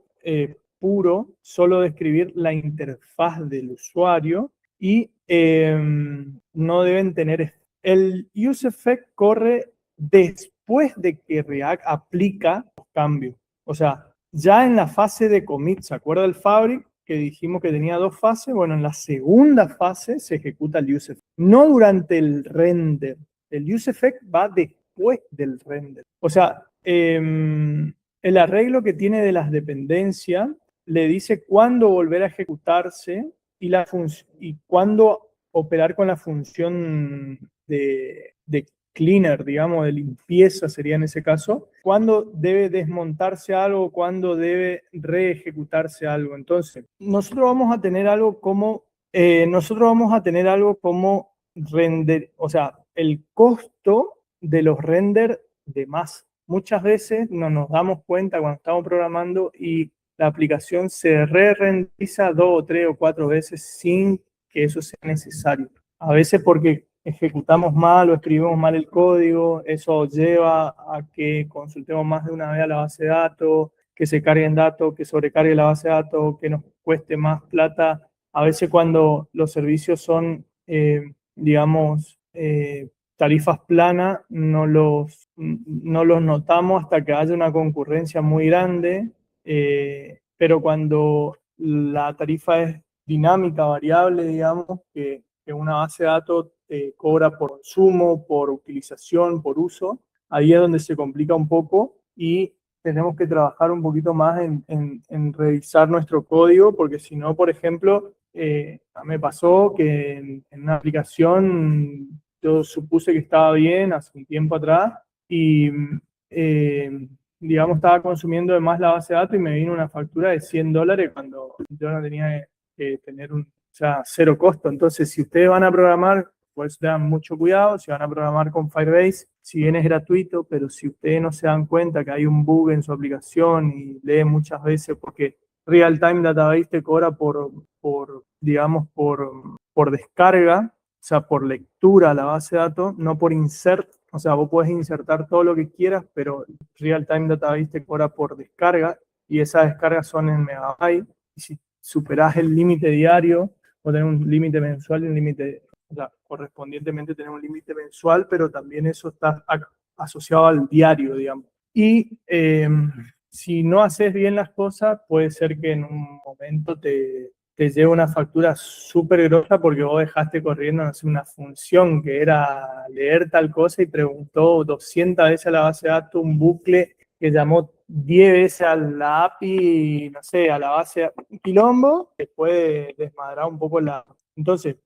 puro, solo describir la interfaz del usuario y no deben tener... El use effect corre después de que React aplica los cambios. O sea, ya en la fase de commit, ¿se acuerda del Fabric que dijimos que tenía 2 fases? Bueno, en la segunda fase se ejecuta el use effect, no durante el render. El use effect va después del render. O sea, el arreglo que tiene de las dependencias le dice cuándo volver a ejecutarse y cuándo operar con la función de cleaner, digamos, de limpieza sería en ese caso, cuándo debe desmontarse algo, cuándo debe reejecutarse algo. Entonces, nosotros vamos a tener algo como render, o sea, el costo de los render de más. Muchas veces no nos damos cuenta cuando estamos programando y la aplicación se re-renderiza 2 o 3 o 4 veces sin que eso sea necesario. A veces porque ejecutamos mal o escribimos mal el código, eso lleva a que consultemos más de una vez a la base de datos, que se carguen datos, que sobrecargue la base de datos, que nos cueste más plata. A veces cuando los servicios son, digamos, tarifas planas, no los notamos hasta que haya una concurrencia muy grande, pero cuando la tarifa es dinámica, variable, digamos, que una base de datos te cobra por consumo, por utilización, por uso, ahí es donde se complica un poco y tenemos que trabajar un poquito más en revisar nuestro código, porque si no, por ejemplo, me pasó que en una aplicación yo supuse que estaba bien hace un tiempo atrás y digamos, estaba consumiendo de más la base de datos y me vino una factura de $100 cuando yo no tenía que tener o sea, cero costo. Entonces, si ustedes van a programar, pues tengan mucho cuidado. Si van a programar con Firebase, si bien es gratuito, pero si ustedes no se dan cuenta que hay un bug en su aplicación y leen muchas veces porque Real Time Database te cobra digamos, por descarga, o sea, por lectura a la base de datos, no por insert. O sea, vos podés insertar todo lo que quieras, pero Real Time Database te cobra por descarga y esas descargas son en megabytes. Y si superás el límite diario, o tener un límite mensual y un límite, o sea, correspondientemente tener un límite mensual, pero también eso está asociado al diario, digamos. Y si no haces bien las cosas, puede ser que en un momento te lleve una factura súper grosa porque vos dejaste corriendo, no sé, una función que era leer tal cosa y preguntó 200 veces a la base de datos un bucle que llamó 10 veces a la API, no sé, a la base de quilombo, que puede desmadrar un poco la... Entonces,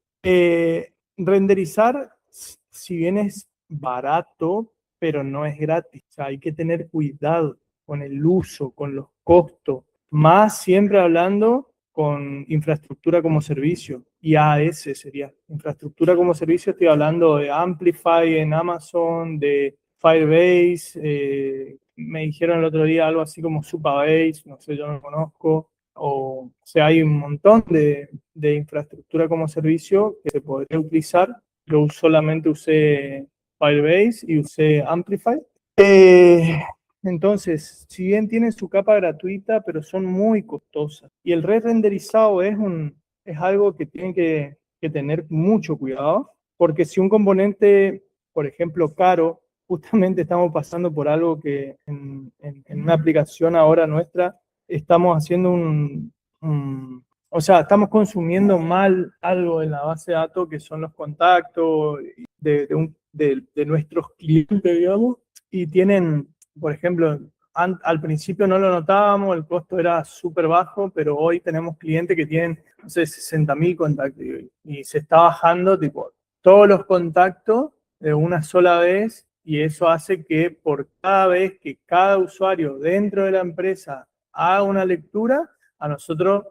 renderizar, si bien es barato, pero no es gratis. O sea, hay que tener cuidado con el uso, con los costos, más siempre hablando con infraestructura como servicio, IaaS sería. Infraestructura como servicio, estoy hablando de Amplify en Amazon, de Firebase, me dijeron el otro día algo así como Supabase, no sé, yo no lo conozco, o sea, hay un montón de infraestructura como servicio que se podría utilizar. Yo solamente usé Firebase y usé Amplify. Entonces, si bien tienen su capa gratuita, pero son muy costosas. Y el re-renderizado es algo que tienen que tener mucho cuidado, porque si un componente, por ejemplo, caro, justamente estamos pasando por algo que en una aplicación ahora nuestra estamos haciendo o sea, estamos consumiendo mal algo en la base de datos que son los contactos de nuestros clientes, digamos, y tienen, por ejemplo, al principio no lo notábamos, el costo era súper bajo, pero hoy tenemos clientes que tienen, no sé, 60.000 contactos y se está bajando, tipo, todos los contactos de una sola vez y eso hace que por cada vez que cada usuario dentro de la empresa haga una lectura, a nosotros,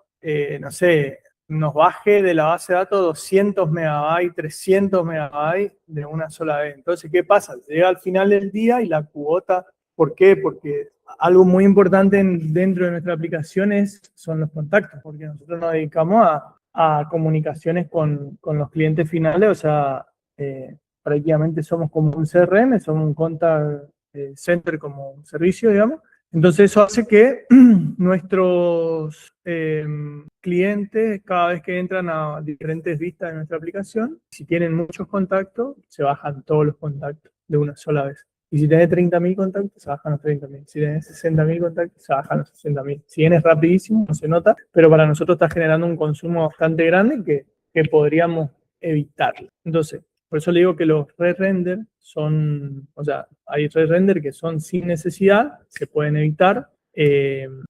no sé, nos baje de la base de datos 200 megabytes, 300 megabytes de una sola vez. Entonces, ¿qué pasa? Llega al final del día y la cuota ¿Por qué? Porque algo muy importante dentro de nuestra aplicación son los contactos, porque nosotros nos dedicamos a comunicaciones con los clientes finales, o sea, prácticamente somos como un CRM, somos un contact center como un servicio, digamos. Entonces eso hace que nuestros clientes, cada vez que entran a diferentes vistas de nuestra aplicación, si tienen muchos contactos, se bajan todos los contactos de una sola vez. Y si tenés 30.000 contactos, se bajan los 30.000. Si tenés 60.000 contactos, se bajan los 60.000. Si bien es rapidísimo, no se nota, pero para nosotros está generando un consumo bastante grande que podríamos evitar. Entonces, por eso le digo que los re-render son, o sea, hay re-render que son sin necesidad, se pueden evitar,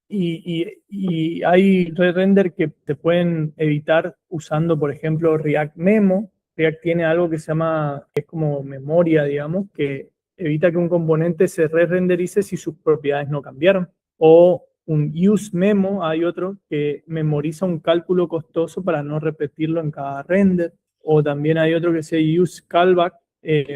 y hay re-render que se pueden evitar usando, por ejemplo, React Memo. React tiene algo que se llama, que es como memoria, digamos, que evita que un componente se re-renderice si sus propiedades no cambiaron. O un use memo, hay otro que memoriza un cálculo costoso para no repetirlo en cada render. O también hay otro que se use callback,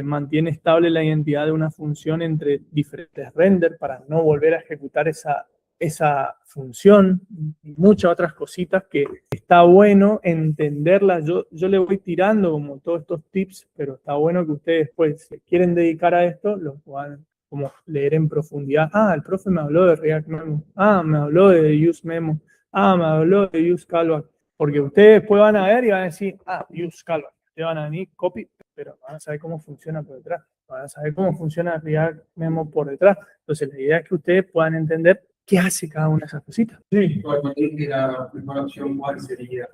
mantiene estable la identidad de una función entre diferentes renders para no volver a ejecutar esa función y muchas otras cositas que está bueno entenderlas. Yo le voy tirando como todos estos tips, pero está bueno que ustedes, pues, si quieren dedicar a esto, lo puedan como leer en profundidad. Ah, el profe me habló de React Memo. Ah, me habló de Use Memo. Ah, me habló de Use Callback. Porque ustedes después van a ver y van a decir, ah, Use Callback. Ustedes van a venir, copy, pero van a saber cómo funciona por detrás. Van a saber cómo funciona React Memo por detrás. Entonces, la idea es que ustedes puedan entender qué hace cada una de esas cositas. Sí. La primera opción, ¿cuál sería?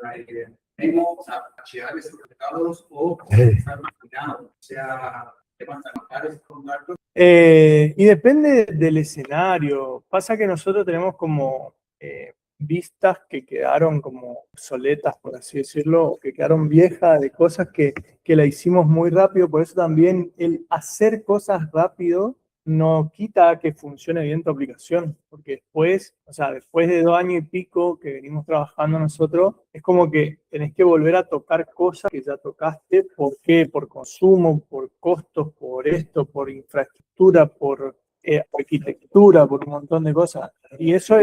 Memo, o sea, archivar esos resultados o estar marginado, o sea, temas de contactos. Y depende del escenario. Pasa que nosotros tenemos como vistas que quedaron como obsoletas, por así decirlo, o que quedaron viejas, de cosas que la hicimos muy rápido. Por eso también el hacer cosas rápido no quita que funcione bien tu aplicación, porque después, o sea, después de 2 años y pico que venimos trabajando nosotros, es como que tenés que volver a tocar cosas que ya tocaste. ¿Por qué? Por consumo, por costos, por esto, por infraestructura, por arquitectura, por un montón de cosas. Y eso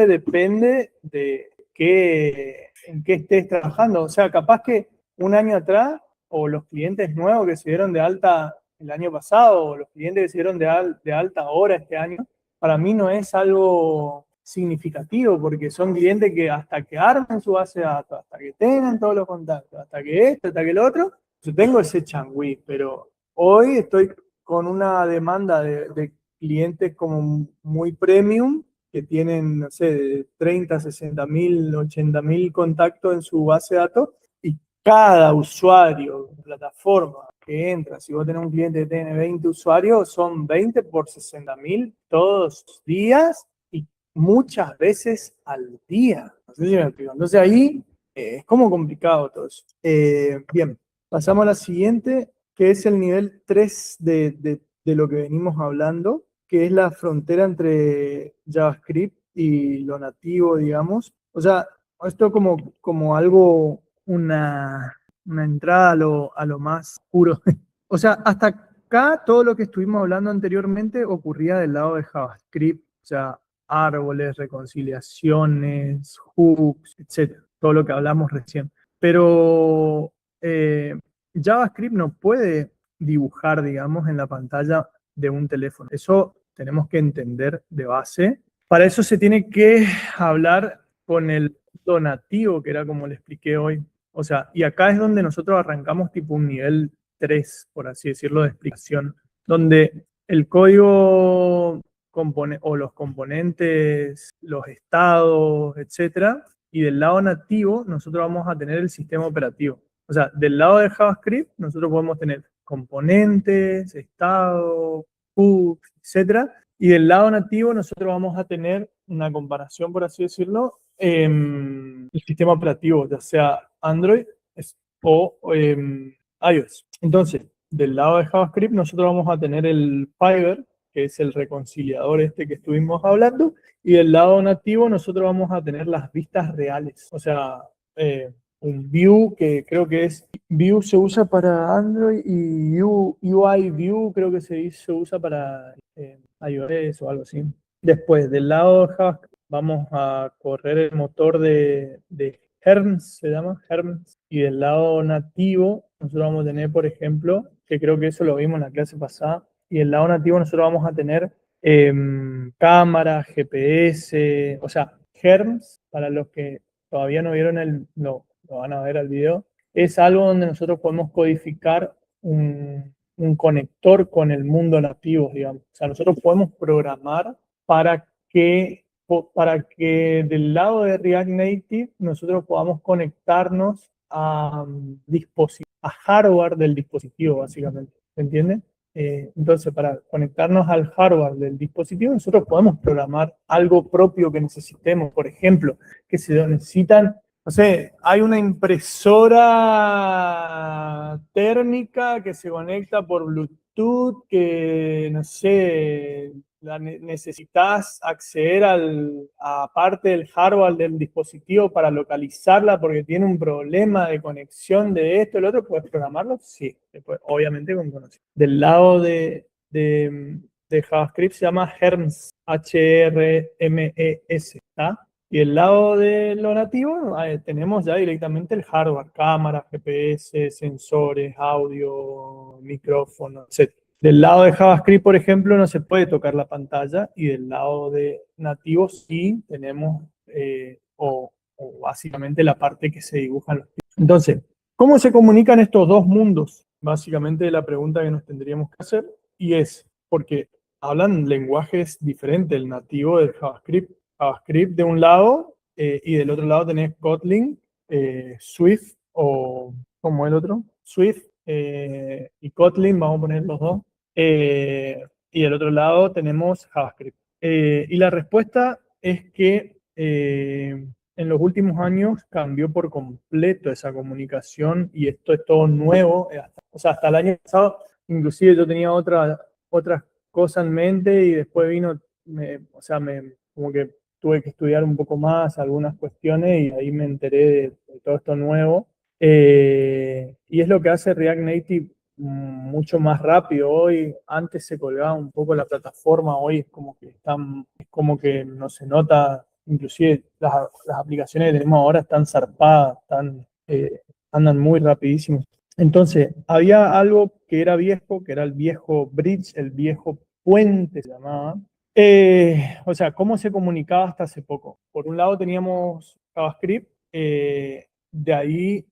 depende de en qué estés trabajando. O sea, capaz que un año atrás, o los clientes nuevos que se dieron de alta el año pasado, o los clientes que se dieron de alta ahora este año, para mí no es algo significativo, porque son clientes que hasta que armen su base de datos, hasta que tengan todos los contactos, hasta que esto, hasta que lo otro, yo tengo ese changüí, pero hoy estoy con una demanda de clientes como muy premium, que tienen, no sé, de 30, 60.000, 80.000 contactos en su base de datos, y cada usuario de plataforma que entra, si vos tenés un cliente que tiene 20 usuarios, son 20 por 60.000 todos los días y muchas veces al día. No sé si me explico. Entonces ahí es como complicado todo eso. Bien, pasamos a la siguiente, que es el nivel 3 de lo que venimos hablando, que es la frontera entre JavaScript y lo nativo, digamos. O sea, esto como algo, una entrada a lo más puro. O sea, hasta acá todo lo que estuvimos hablando anteriormente ocurría del lado de JavaScript, o sea, árboles, reconciliaciones, hooks, etc. Todo lo que hablamos recién. Pero JavaScript no puede dibujar, digamos, en la pantalla de un teléfono. Eso tenemos que entender de base. Para eso se tiene que hablar con el nativo, que era como le expliqué hoy. O sea, y acá es donde nosotros arrancamos tipo un nivel 3, por así decirlo, de explicación, donde el código o los componentes, los estados, etcétera, y del lado nativo nosotros vamos a tener el sistema operativo. O sea, del lado de JavaScript nosotros podemos tener componentes, estados, hooks, etcétera, y del lado nativo nosotros vamos a tener una comparación, por así decirlo, el sistema operativo, ya sea Android o iOS. Entonces, del lado de JavaScript nosotros vamos a tener el Fiverr, que es el reconciliador este que estuvimos hablando, y del lado nativo nosotros vamos a tener las vistas reales. O sea, un Vue, que creo que es Vue se usa para Android, y UI View creo que se usa para iOS o algo así. Después, del lado de JavaScript, vamos a correr el motor de Herms, se llama Herms. Y del lado nativo, nosotros vamos a tener, por ejemplo, que creo que eso lo vimos en la clase pasada, y del lado nativo nosotros vamos a tener cámara, GPS, o sea, Herms, para los que todavía no vieron lo van a ver al video, es algo donde nosotros podemos codificar un conector con el mundo nativo, digamos. O sea, nosotros podemos programar para que del lado de React Native nosotros podamos conectarnos a hardware del dispositivo, básicamente. ¿Se entiende? Entonces, para conectarnos al hardware del dispositivo, nosotros podemos programar algo propio que necesitemos. Por ejemplo, que se necesitan, no sé, hay una impresora térmica que se conecta por Bluetooth, que, no sé, necesitas acceder a parte del hardware del dispositivo para localizarla porque tiene un problema de conexión de esto, el otro, ¿puedes programarlo? Sí, después, obviamente con conocimiento. Del lado de JavaScript se llama Hermes, H-R-M-E-S, ¿está? Y el lado de lo nativo tenemos ya directamente el hardware, cámara, GPS, sensores, audio, micrófono, etc. Del lado de JavaScript, por ejemplo, no se puede tocar la pantalla y del lado de nativo sí tenemos, o básicamente la parte que se dibujan los tipos. Entonces, ¿cómo se comunican estos dos mundos? Básicamente la pregunta que nos tendríamos que hacer, y es, porque hablan lenguajes diferentes, el nativo del JavaScript. JavaScript de un lado y del otro lado tenés Kotlin, Swift o como el otro, Swift y Kotlin, vamos a poner los dos. Y del otro lado tenemos JavaScript. Y la respuesta es que en los últimos años cambió por completo esa comunicación y esto es todo nuevo. O sea, hasta el año pasado, inclusive yo tenía otras cosas en mente y después vino, como que tuve que estudiar un poco más algunas cuestiones y ahí me enteré de todo esto nuevo. Y es lo que hace React Native mucho más rápido. Hoy, antes se colgaba un poco la plataforma, hoy es como que no se nota, inclusive las aplicaciones que tenemos ahora están zarpadas, andan muy rapidísimos. Entonces, había algo que era viejo, que era el viejo bridge, el viejo puente se llamaba. O sea, ¿cómo se comunicaba hasta hace poco? Por un lado teníamos JavaScript, de ahí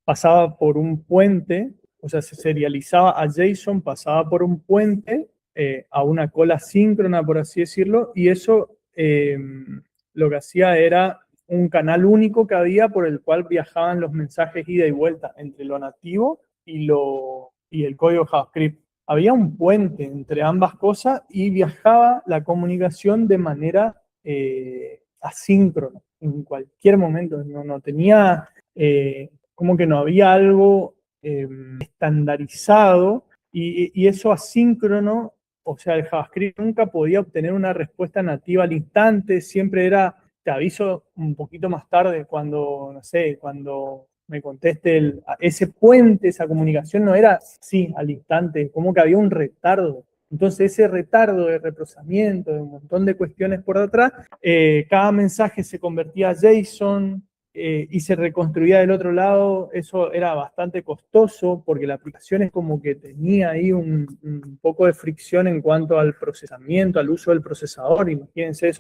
pasaba por un puente, o sea, se serializaba a JSON, pasaba por un puente a una cola síncrona, por así decirlo, y eso lo que hacía era un canal único que había por el cual viajaban los mensajes ida y vuelta entre lo nativo y el código JavaScript. Había un puente entre ambas cosas y viajaba la comunicación de manera asíncrona, en cualquier momento. No tenía, como que no había algo estandarizado y eso asíncrono, o sea, el JavaScript nunca podía obtener una respuesta nativa al instante, siempre era, te aviso un poquito más tarde cuando, no sé, cuando me conteste ese puente, esa comunicación no era así al instante, como que había un retardo. Entonces ese retardo de reprocesamiento, de un montón de cuestiones por detrás, cada mensaje se convertía a JSON y se reconstruía del otro lado. Eso era bastante costoso porque la aplicación es como que tenía ahí un poco de fricción en cuanto al procesamiento, al uso del procesador. Imagínense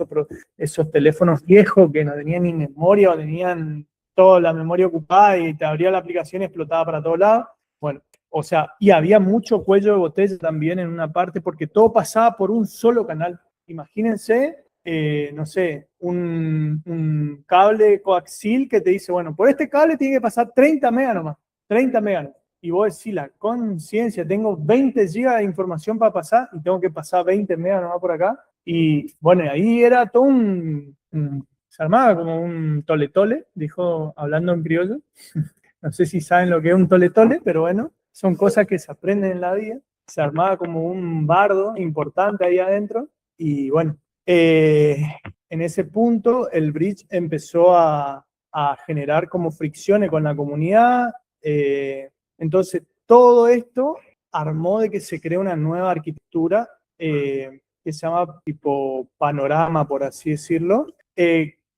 esos teléfonos viejos que no tenían ni memoria o tenían toda la memoria ocupada y te abría la aplicación y explotaba para todos lados. Bueno, o sea, y había mucho cuello de botella también en una parte porque todo pasaba por un solo canal. Imagínense, no sé, un cable coaxil que te dice, bueno, por este cable tiene que pasar 30 megas nomás, 30 megas. Y vos decís, la conciencia, tengo 20 gigas de información para pasar y tengo que pasar 20 megas nomás por acá. Y bueno, ahí era todo se armaba como un tole-tole, dijo, hablando en criollo. No sé si saben lo que es un tole-tole, pero bueno, son cosas que se aprenden en la vida. Se armaba como un bardo importante ahí adentro. Y bueno, en ese punto el bridge empezó a generar como fricciones con la comunidad. Entonces, todo esto armó de que se crea una nueva arquitectura que se llama tipo Panorama, por así decirlo.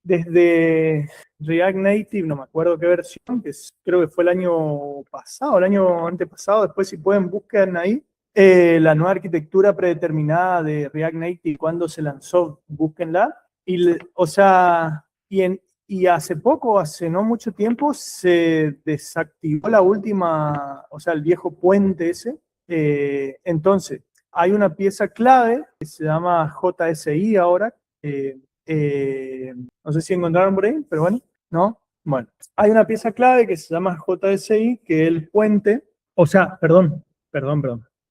Desde React Native, no me acuerdo qué versión, creo que fue el año pasado, el año antepasado, después si pueden busquen ahí, la nueva arquitectura predeterminada de React Native, cuando se lanzó, búsquenla. O sea, y hace poco, hace no mucho tiempo, se desactivó la última, o sea, el viejo puente ese. Entonces, hay una pieza clave que se llama JSI ahora. No sé si encontraron por ahí, pero bueno, ¿no? Bueno, hay una pieza clave que se llama JSI, que es el puente, o sea, perdón.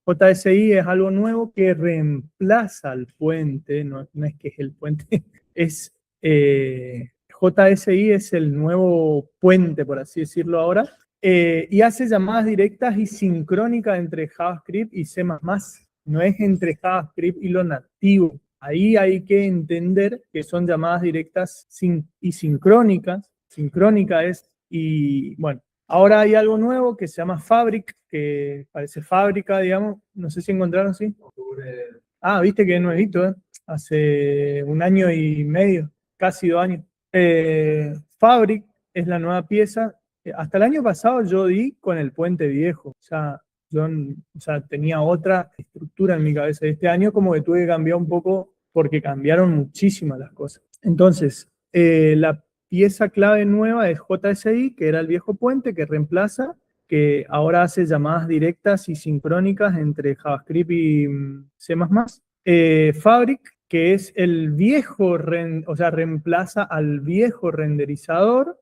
JSI es algo nuevo que reemplaza al puente, no es que es el puente, es JSI es el nuevo puente, por así decirlo ahora, y hace llamadas directas y sincrónicas entre JavaScript y C++, no es entre JavaScript y lo nativo. Ahí hay que entender que son llamadas directas y sincrónicas. Sincrónica es, y bueno, ahora hay algo nuevo que se llama Fabric, que parece fábrica, digamos. No sé si encontraron, ¿sí? Ah, viste que es nuevito, ¿eh? Hace 1 año y medio, casi 2 años. Fabric es la nueva pieza. Hasta el año pasado yo di con el puente viejo. O sea, tenía otra estructura en mi cabeza. Este año como que tuve que cambiar un poco porque cambiaron muchísimas las cosas. Entonces, la pieza clave nueva es JSI, que era el viejo puente que reemplaza, que ahora hace llamadas directas y sincrónicas entre JavaScript y C++. Fabric, que es el viejo, o sea, reemplaza al viejo renderizador.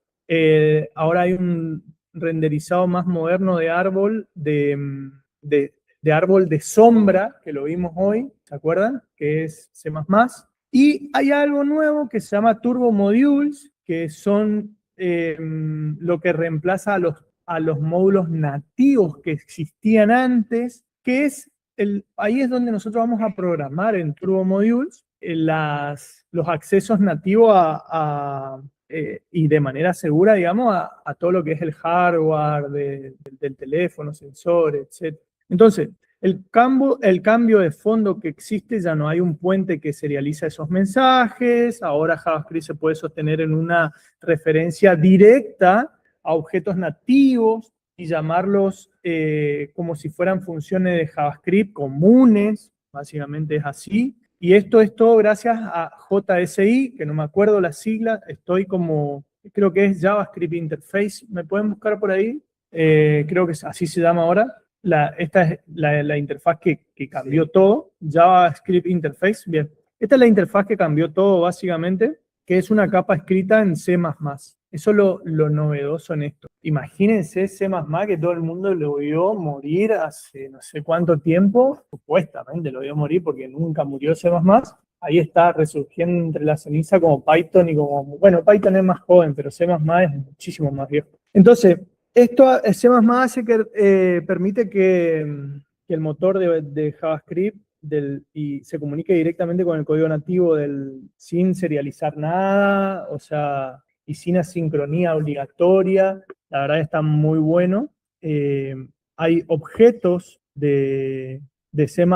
Ahora hay un renderizado más moderno de árbol, de árbol de sombra, que lo vimos hoy, ¿se acuerdan? Que es C++. Y hay algo nuevo que se llama Turbo Modules, que son lo que reemplaza a los módulos nativos que existían antes, que es ahí es donde nosotros vamos a programar en Turbo Modules los accesos nativos y de manera segura, digamos, a todo lo que es el hardware del teléfono, sensores, etc. Entonces, el cambio de fondo que existe, ya no hay un puente que serializa esos mensajes, ahora JavaScript se puede sostener en una referencia directa a objetos nativos y llamarlos como si fueran funciones de JavaScript comunes, básicamente es así. Y esto es todo gracias a JSI, que no me acuerdo la sigla, creo que es JavaScript Interface, ¿me pueden buscar por ahí? Creo que así se llama ahora. Esta es la interfaz que cambió todo, JavaScript Interface, bien. Esta es la interfaz que cambió todo básicamente, que es una capa escrita en C++. Eso es lo novedoso en esto. Imagínense C++, que todo el mundo lo vio morir hace no sé cuánto tiempo, supuestamente lo vio morir porque nunca murió C++. Ahí está resurgiendo entre la ceniza como Python bueno, Python es más joven, pero C++ es muchísimo más viejo. Entonces, C++ hace que permite que el motor de JavaScript y se comunique directamente con el código nativo sin serializar nada, o sea, y sin asincronía obligatoria. La verdad está muy bueno. Hay objetos de C++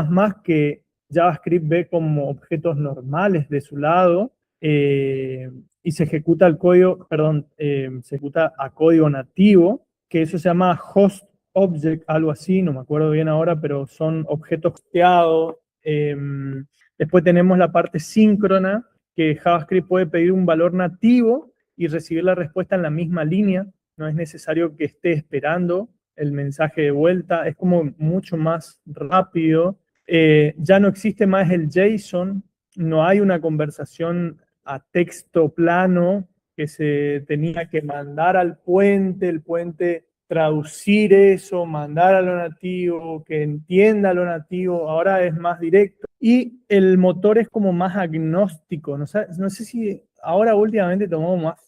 que JavaScript ve como objetos normales de su lado, y se ejecuta se ejecuta a código nativo, que eso se llama host object, algo así, no me acuerdo bien ahora, pero son objetos hosteados. Después tenemos la parte síncrona, que JavaScript puede pedir un valor nativo y recibir la respuesta en la misma línea. No es necesario que esté esperando el mensaje de vuelta, es como mucho más rápido. Ya no existe más el JSON, no hay una conversación a texto plano que se tenía que mandar al puente, el puente traducir eso, mandar a lo nativo, que entienda lo nativo, ahora es más directo. Y el motor es como más agnóstico, no sé si ahora últimamente tomó más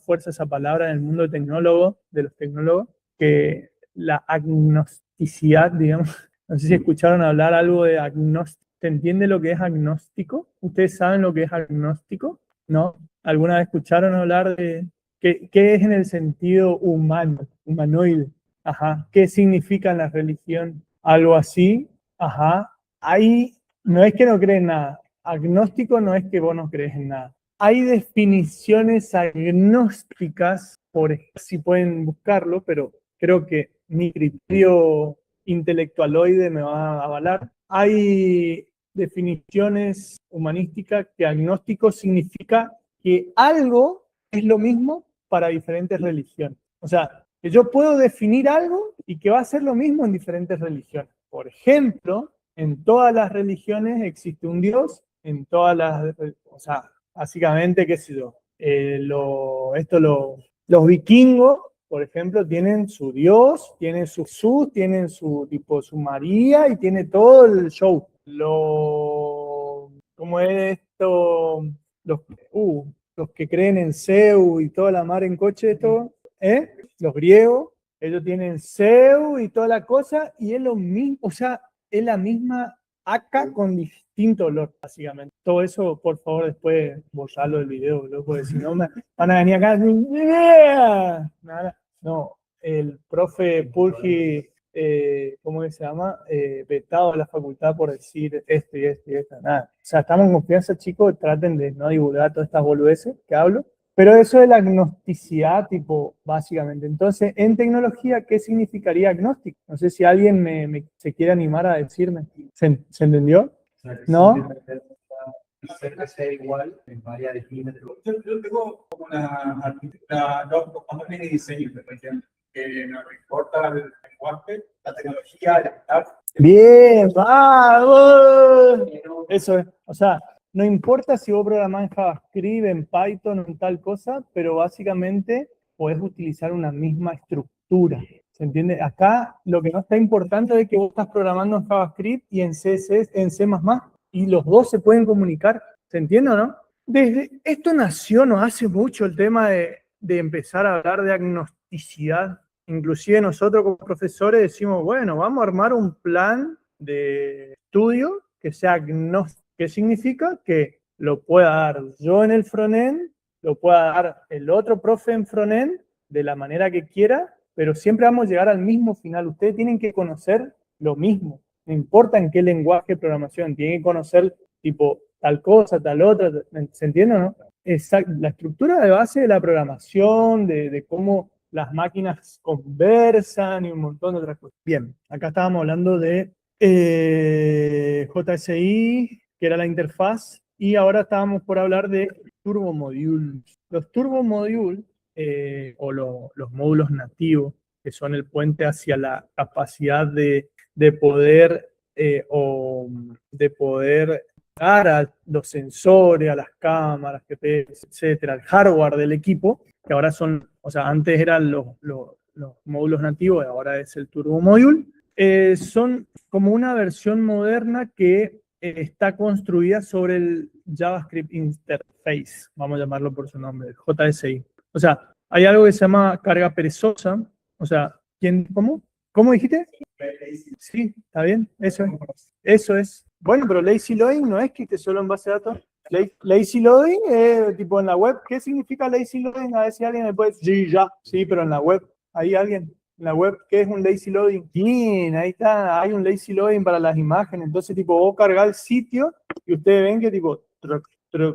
fuerza esa palabra en el mundo de los tecnólogos, que la agnosticidad, digamos. No sé si escucharon hablar algo de agnóstico. ¿Se entiende lo que es agnóstico? ¿Ustedes saben lo que es agnóstico? ¿No? ¿Alguna vez escucharon hablar de qué es en el sentido humanoide? Ajá. ¿Qué significa en la religión? Algo así. Ajá. Hay no es que no crees en nada. Agnóstico no es que vos no crees en nada. Hay definiciones agnósticas, si pueden buscarlo, pero creo que mi criterio intelectualoide me va a avalar. Hay definiciones humanísticas que agnóstico significa que algo es lo mismo para diferentes religiones. O sea, que yo puedo definir algo y que va a ser lo mismo en diferentes religiones. Por ejemplo, en todas las religiones existe un Dios, en todas las, o sea, básicamente, qué sé yo, los vikingos, por ejemplo, tienen su Dios, tienen su Jesús, tienen su tipo su María y tiene todo el show. ¿Cómo es esto? Los, los que creen en Zeus y toda la mar en coche, esto, los griegos, ellos tienen Zeus y toda la cosa, y es lo mismo, o sea, es la misma acá con distinto olor, básicamente. Todo eso, por favor, después borrarlo del video, ¿no? Porque si no me van a venir acá. Nada. No, el profe Pulgi, ¿cómo se llama? Vetado de la facultad por decir esto y esto y esto. Nada. O sea, estamos en confianza, chicos, traten de no divulgar todas estas boludeces que hablo. Pero eso es la agnosticidad, tipo, básicamente. Entonces, en tecnología, ¿qué significaría agnóstico? No sé si alguien se quiere animar a decirme. ¿Se entendió? ¿No? Hacer que sea igual en varias disciplinas. Yo tengo como una arquitectura, cuando viene diseño, por ejemplo, que no me importa el lenguaje, la tecnología, el staff. Bien, vamos. Eso es. O sea, no importa si vos programás en JavaScript, en Python o en tal cosa, pero básicamente podés utilizar una misma estructura. ¿Se entiende? Acá lo que no está importante es que vos estás programando en JavaScript y en CSS, en C++, y los dos se pueden comunicar. ¿Se entiende o no? Esto nació no hace mucho el tema de empezar a hablar de agnosticidad. Inclusive nosotros como profesores decimos, bueno, vamos a armar un plan de estudio que sea agnóstico. ¿Qué significa? Que lo pueda dar yo en el frontend, lo pueda dar el otro profe en frontend, de la manera que quiera, pero siempre vamos a llegar al mismo final. Ustedes tienen que conocer lo mismo. No importa en qué lenguaje de programación, tienen que conocer tipo tal cosa, tal otra, ¿se entiende o no? Exacto. La estructura de base de la programación, de cómo las máquinas conversan y un montón de otras cosas. Bien, acá estábamos hablando de JSI, que era la interfaz, y ahora estábamos por hablar de Turbo Modules. Los Turbo Modules, los módulos nativos, que son el puente hacia la capacidad de poder dar a los sensores, a las cámaras, GPS, etcétera, al hardware del equipo, que ahora son, o sea, antes eran los módulos nativos, ahora es el Turbo Module, son como una versión moderna que está construida sobre el JavaScript Interface, vamos a llamarlo por su nombre, el JSI. O sea, hay algo que se llama carga perezosa, o sea, ¿cómo? ¿Cómo dijiste? Sí, está bien, eso es. Bueno, pero lazy loading no es que esté solo en base de datos. Lazy loading es tipo en la web. ¿Qué significa lazy loading? A ver si alguien me puede decir. Sí, ya. Sí, pero en la web. ¿Hay alguien en la web qué es un lazy loading? Bien, ahí está. Hay un lazy loading para las imágenes. Entonces, tipo, vos cargás el sitio y ustedes ven que tipo,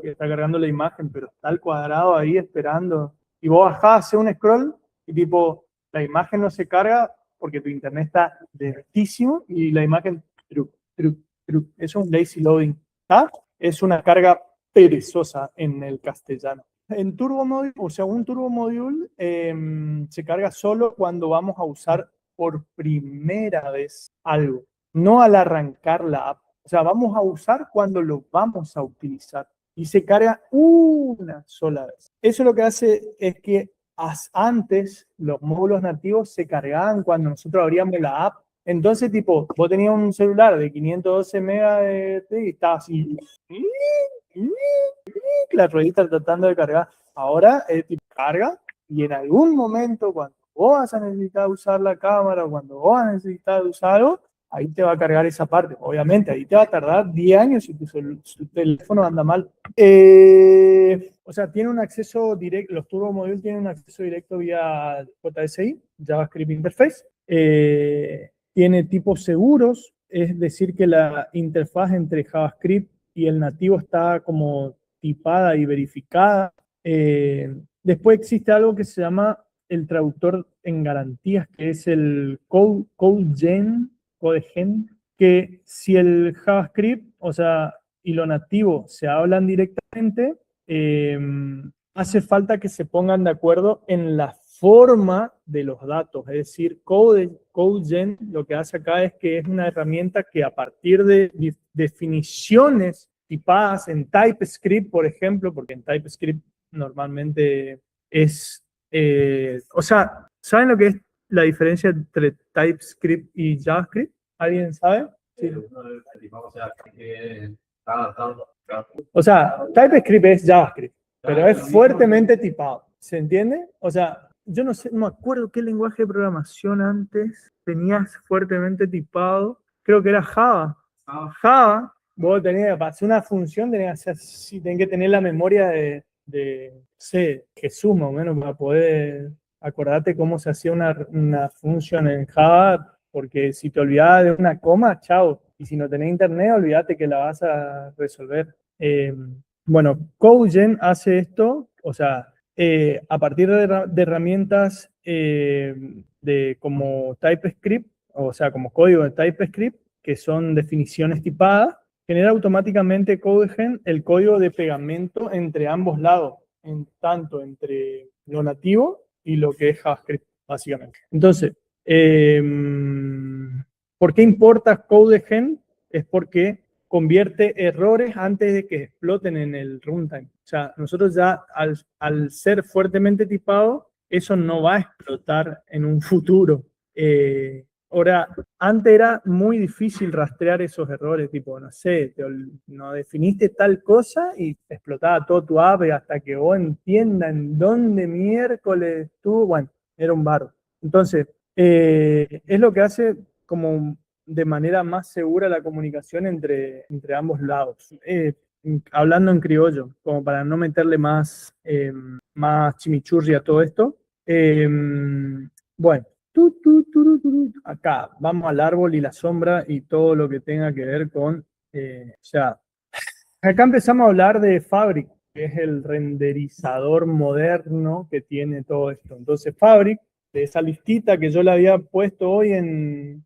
que está cargando la imagen, pero está al cuadrado ahí esperando. Y vos bajás, haces un scroll y tipo, la imagen no se carga porque tu internet está lentísimo y la imagen es un lazy loading. ¿Ah? Es una carga perezosa en el castellano. En Turbo Module, o sea, un Turbo Module se carga solo cuando vamos a usar por primera vez algo, no al arrancar la app. O sea, vamos a usar cuando lo vamos a utilizar. Y se carga una sola vez. Eso lo que hace es que antes los módulos nativos se cargaban cuando nosotros abríamos la app. Entonces, tipo, vos tenías un celular de 512 megas y estabas así, la ruedita tratando de cargar. Ahora, tipo, carga y en algún momento, cuando vos vas a necesitar usar la cámara o cuando vos vas a necesitar usar algo, ahí te va a cargar esa parte. Obviamente, ahí te va a tardar 10 años si tu teléfono anda mal. O sea, tiene un acceso directo, los Turbo Module tienen un acceso directo vía JSI, JavaScript Interface. Tiene tipos seguros, es decir que la interfaz entre JavaScript y el nativo está como tipada y verificada. Después existe algo que se llama el traductor en garantías, que es el CodeGen, que si el JavaScript, o sea, y lo nativo se hablan directamente, hace falta que se pongan de acuerdo en la forma de los datos. Es decir, CodeGen lo que hace acá es que es una herramienta que a partir de definiciones tipadas en TypeScript, por ejemplo, porque en TypeScript normalmente es, o sea, ¿saben lo que es la diferencia entre TypeScript y JavaScript? ¿Alguien sabe? Sí. O sea, TypeScript es JavaScript, pero es fuertemente tipado. ¿Se entiende? O sea, yo no sé, no me acuerdo qué lenguaje de programación antes tenías fuertemente tipado. Creo que era Java. Java, vos tenías, para hacer una función, tenías que tener la memoria de sé, Jesús más o menos, para poder acordarte cómo se hacía una función en Java, porque si te olvidabas de una coma, chao. Y si no tenés internet, olvídate que la vas a resolver. Bueno, CodeGen hace esto, o sea, a partir de herramientas como TypeScript, o sea, como código de TypeScript, que son definiciones tipadas, genera automáticamente CodeGen el código de pegamento entre ambos lados, tanto entre lo nativo y lo que es JavaScript, básicamente. Entonces, ¿por qué importa CodeGen? Es porque convierte errores antes de que exploten en el runtime. O sea, nosotros ya al ser fuertemente tipado, eso no va a explotar en un futuro. Ahora, antes era muy difícil rastrear esos errores, tipo, no sé, no definiste tal cosa y explotaba todo tu app hasta que vos entiendas en dónde miércoles estuvo. Bueno, era un barro. Entonces, es lo que hace como de manera más segura la comunicación entre ambos lados. Hablando en criollo, como para no meterle más chimichurri a todo esto. Bueno, acá vamos al árbol y la sombra y todo lo que tenga que ver con, o sea, acá empezamos a hablar de Fabric, que es el renderizador moderno que tiene todo esto. Entonces Fabric, de esa listita que yo le había puesto hoy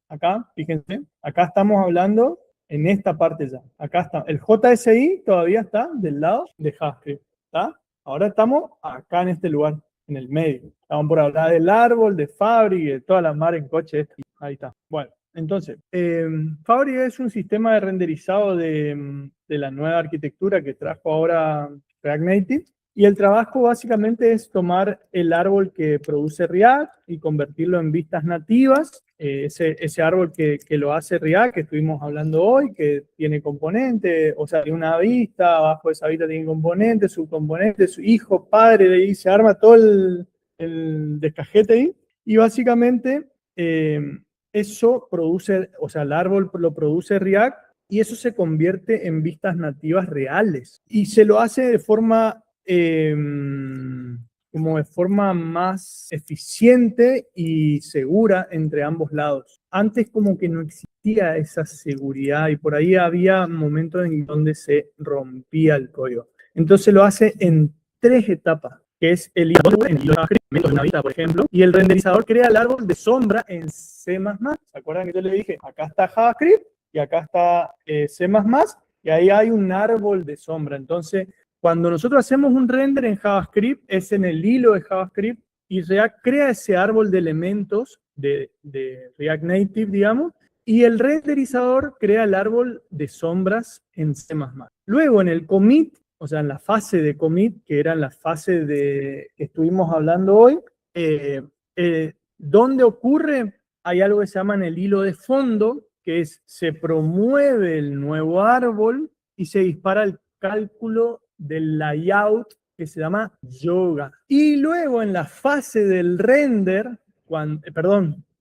acá, fíjense, acá estamos hablando en esta parte ya. Acá está, el JSI todavía está del lado de JavaScript, ¿está? Ahora estamos acá en este lugar, en el medio. Estamos por hablar del árbol, de Fabric, de toda la mar en coche. Ahí está. Bueno, entonces, Fabric es un sistema de renderizado de la nueva arquitectura que trajo ahora React Native. Y el trabajo básicamente es tomar el árbol que produce React y convertirlo en vistas nativas. Ese árbol que lo hace React, que estuvimos hablando hoy, que tiene componentes, o sea, tiene una vista, abajo de esa vista tiene componentes, subcomponentes, su hijo, padre, de ahí se arma todo el descajete ahí. Y básicamente eso produce, o sea, el árbol lo produce React y eso se convierte en vistas nativas reales. Y se lo hace de forma como de forma más eficiente y segura entre ambos lados. Antes como que no existía esa seguridad y por ahí había momentos en donde se rompía el código. Entonces lo hace en 3 etapas, que es el hilo en JavaScript, una vista, por ejemplo, y el renderizador crea el árbol de sombra en C++. ¿Se acuerdan que yo le dije? Acá está JavaScript y acá está C++, y ahí hay un árbol de sombra. Entonces, cuando nosotros hacemos un render en JavaScript, es en el hilo de JavaScript y React crea ese árbol de elementos de React Native, digamos, y el renderizador crea el árbol de sombras en C++. Luego en el commit, o sea, en la fase de commit, que era en la fase que estuvimos hablando hoy, ¿dónde ocurre? Hay algo que se llama en el hilo de fondo, que es se promueve el nuevo árbol y se dispara el cálculo del layout que se llama yoga. Y luego en la fase del render,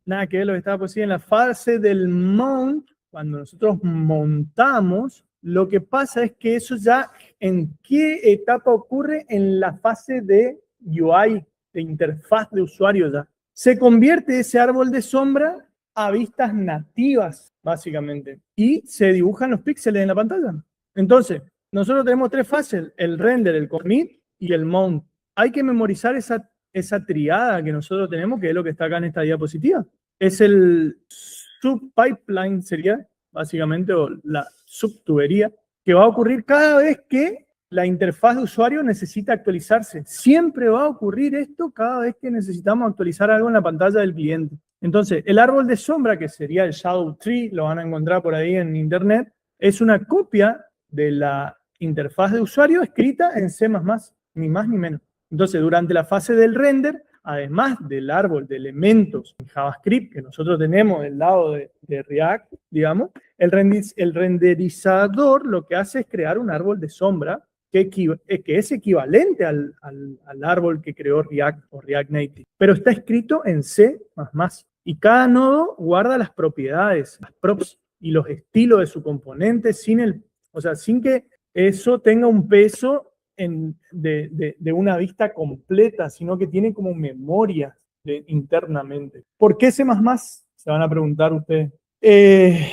nada que ver lo que estaba posible, en la fase del mount, cuando nosotros montamos, lo que pasa es que eso ya, ¿en qué etapa ocurre? En la fase de UI, de interfaz de usuario ya. Se convierte ese árbol de sombra a vistas nativas. básicamente. Y se dibujan los píxeles en la pantalla. Entonces, nosotros tenemos 3 fases, el render, el commit y el mount. Hay que memorizar esa triada que nosotros tenemos, que es lo que está acá en esta diapositiva. Es el subpipeline, sería básicamente, o la subtubería, que va a ocurrir cada vez que la interfaz de usuario necesita actualizarse. Siempre va a ocurrir esto cada vez que necesitamos actualizar algo en la pantalla del cliente. Entonces, el árbol de sombra, que sería el Shadow Tree, lo van a encontrar por ahí en internet, es una copia de la interfaz de usuario escrita en C++, ni más ni menos. Entonces, durante la fase del render, además del árbol de elementos en JavaScript que nosotros tenemos del lado de React, digamos, el renderizador lo que hace es crear un árbol de sombra que es equivalente al árbol que creó React o React Native, pero está escrito en C++. Y cada nodo guarda las propiedades, las props y los estilos de su componente sin que eso tenga un peso de una vista completa, sino que tiene como memoria internamente. ¿Por qué C++? Se van a preguntar ustedes. C++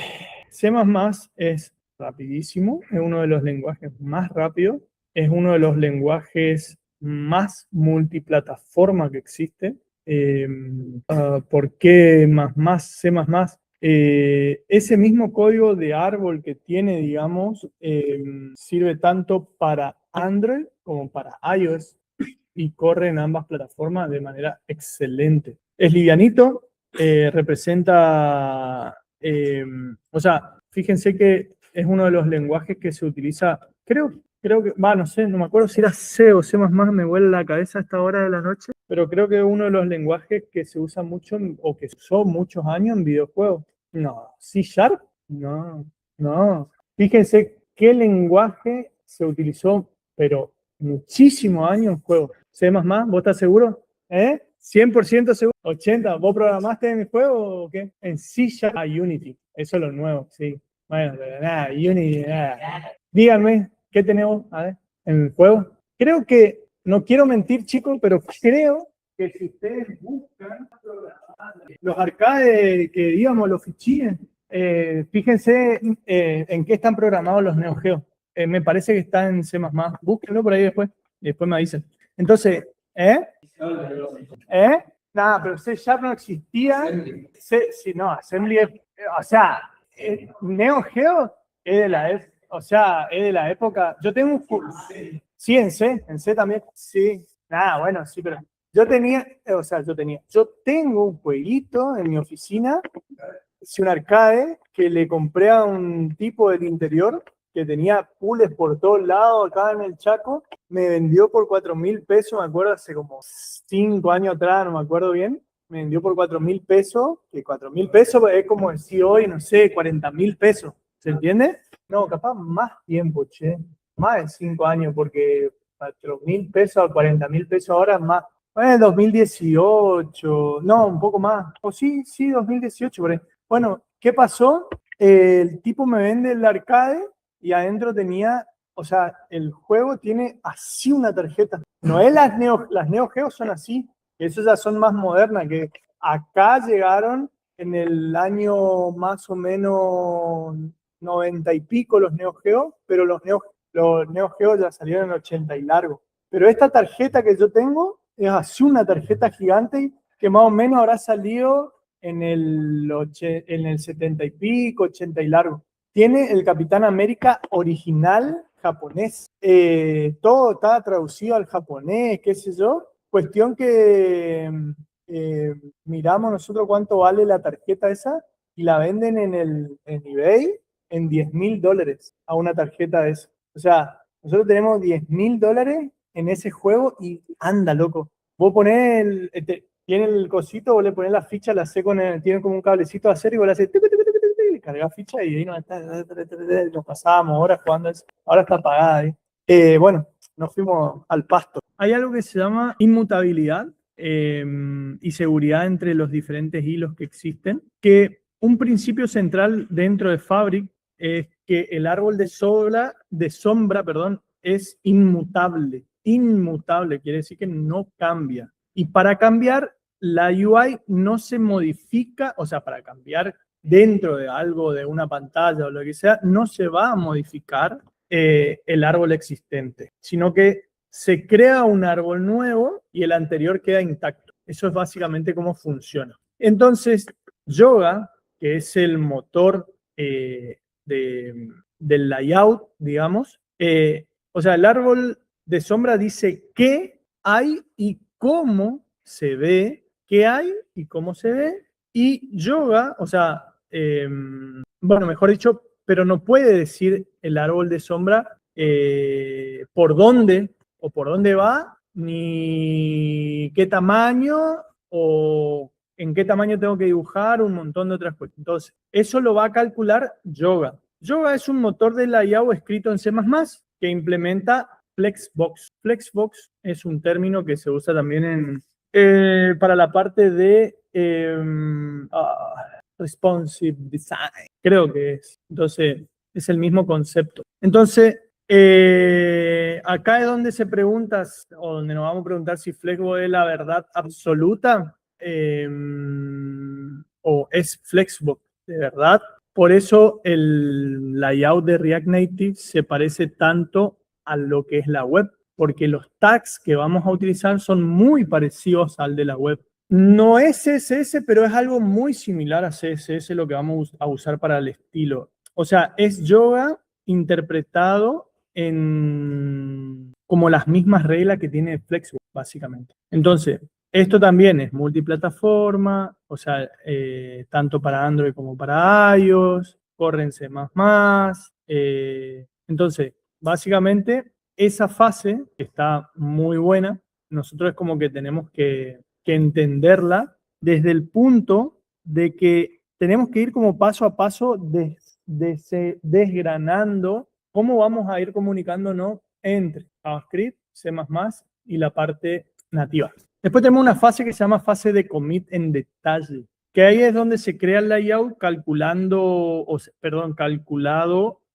es rapidísimo, es uno de los lenguajes más rápidos, es uno de los lenguajes más multiplataforma que existe. ¿Por qué C++? Ese mismo código de árbol que tiene, digamos, sirve tanto para Android como para iOS y corre en ambas plataformas de manera excelente. Es livianito, representa, fíjense que es uno de los lenguajes que se utiliza, creo que, no sé, no me acuerdo si era C o C++, me vuela la cabeza a esta hora de la noche, pero creo que es uno de los lenguajes que se usa mucho o que se usó muchos años en videojuegos. No, C#, no. Fíjense qué lenguaje se utilizó, pero muchísimos años en juegos. C++, ¿vos estás seguro? 100% seguro. 80%, ¿vos programaste en el juego o qué? En C# Unity, eso es lo nuevo, sí. Bueno, pero nada, Unity, nada. Díganme, ¿qué tenemos en el juego? Creo que, no quiero mentir, chicos, pero creo que si ustedes buscan los arcades, que digamos, los fichines, fíjense en qué están programados los Neo Geo. Me parece que está en C++. Búsquenlo por ahí después me dicen. Entonces, nada, pero C# no existía. Assembly Neo Geo es de la época. Yo tengo un sí, en C también. Sí, nada, bueno, sí, pero yo tengo un jueguito en mi oficina, es un arcade que le compré a un tipo del interior que tenía pools por todos lados acá en el Chaco, me vendió por 4.000 pesos, me acuerdo, hace como 5 años atrás, no me acuerdo bien, me vendió por 4.000 pesos, que 4.000 pesos es como decir hoy, no sé, 40.000 pesos, ¿se entiende? No, capaz más tiempo, más de 5 años, porque 4.000 pesos a 40.000 pesos ahora es más. 2018, no, un poco más. O sí, 2018, por ahí. Bueno, ¿qué pasó? El tipo me vende el arcade y adentro tenía, el juego tiene así una tarjeta. No es las Neo Geo son así, esas ya son más modernas, que acá llegaron en el año más o menos 90 y pico los Neo Geo, pero los Neo Geo ya salieron en 80 y largo. Pero esta tarjeta que yo tengo es así una tarjeta gigante que más o menos habrá salido en el 70 y pico, 80 y largo. Tiene el Capitán América original japonés. Todo está traducido al japonés, qué sé yo. Cuestión que miramos nosotros cuánto vale la tarjeta esa y la venden en eBay en $10.000 a una tarjeta de esa. O sea, nosotros tenemos $10.000 en ese juego y anda, loco. Vos ponés tiene el cosito, vos le ponés la ficha, la hace tiene como un cablecito de acero y vos le haces le cargás ficha y ahí nos pasábamos horas jugando eso. Ahora está apagada ahí. Bueno, nos fuimos al pasto. Hay algo que se llama inmutabilidad y seguridad entre los diferentes hilos que existen, que un principio central dentro de Fabric es que el árbol de sombra, es inmutable. Inmutable quiere decir que no cambia. Y para cambiar, la UI no se modifica, para cambiar dentro de algo, de una pantalla o lo que sea, no se va a modificar el árbol existente, sino que se crea un árbol nuevo y el anterior queda intacto. Eso es básicamente cómo funciona. Entonces, Yoga, que es el motor del layout, digamos, o sea, el árbol de sombra dice qué hay y cómo se ve, qué hay y cómo se ve, y Yoga, o sea, bueno, mejor dicho, pero no puede decir el árbol de sombra por dónde o por dónde va, ni qué tamaño o en qué tamaño tengo que dibujar, un montón de otras cosas. Entonces, eso lo va a calcular Yoga. Yoga es un motor de layout escrito en C++ que implementa Flexbox. Flexbox es un término que se usa también para la parte de responsive design, creo que es. Entonces, es el mismo concepto. Entonces, acá es donde se pregunta, o donde nos vamos a preguntar si Flexbox es la verdad absoluta o es Flexbox de verdad. Por eso el layout de React Native se parece tanto a lo que es la web, porque los tags que vamos a utilizar son muy parecidos al de la web. No es CSS, pero es algo muy similar a CSS lo que vamos a usar para el estilo. O sea, es Yoga interpretado en como las mismas reglas que tiene Flexbox, básicamente. Entonces, esto también es multiplataforma, o sea, tanto para Android como para iOS, corre en C++. Entonces, básicamente, esa fase está muy buena. Nosotros es como que tenemos que entenderla desde el punto de que tenemos que ir como paso a paso desgranando cómo vamos a ir comunicándonos entre JavaScript, C++ y la parte nativa. Después tenemos una fase que se llama fase de commit en detalle, que ahí es donde se crea el layout calculado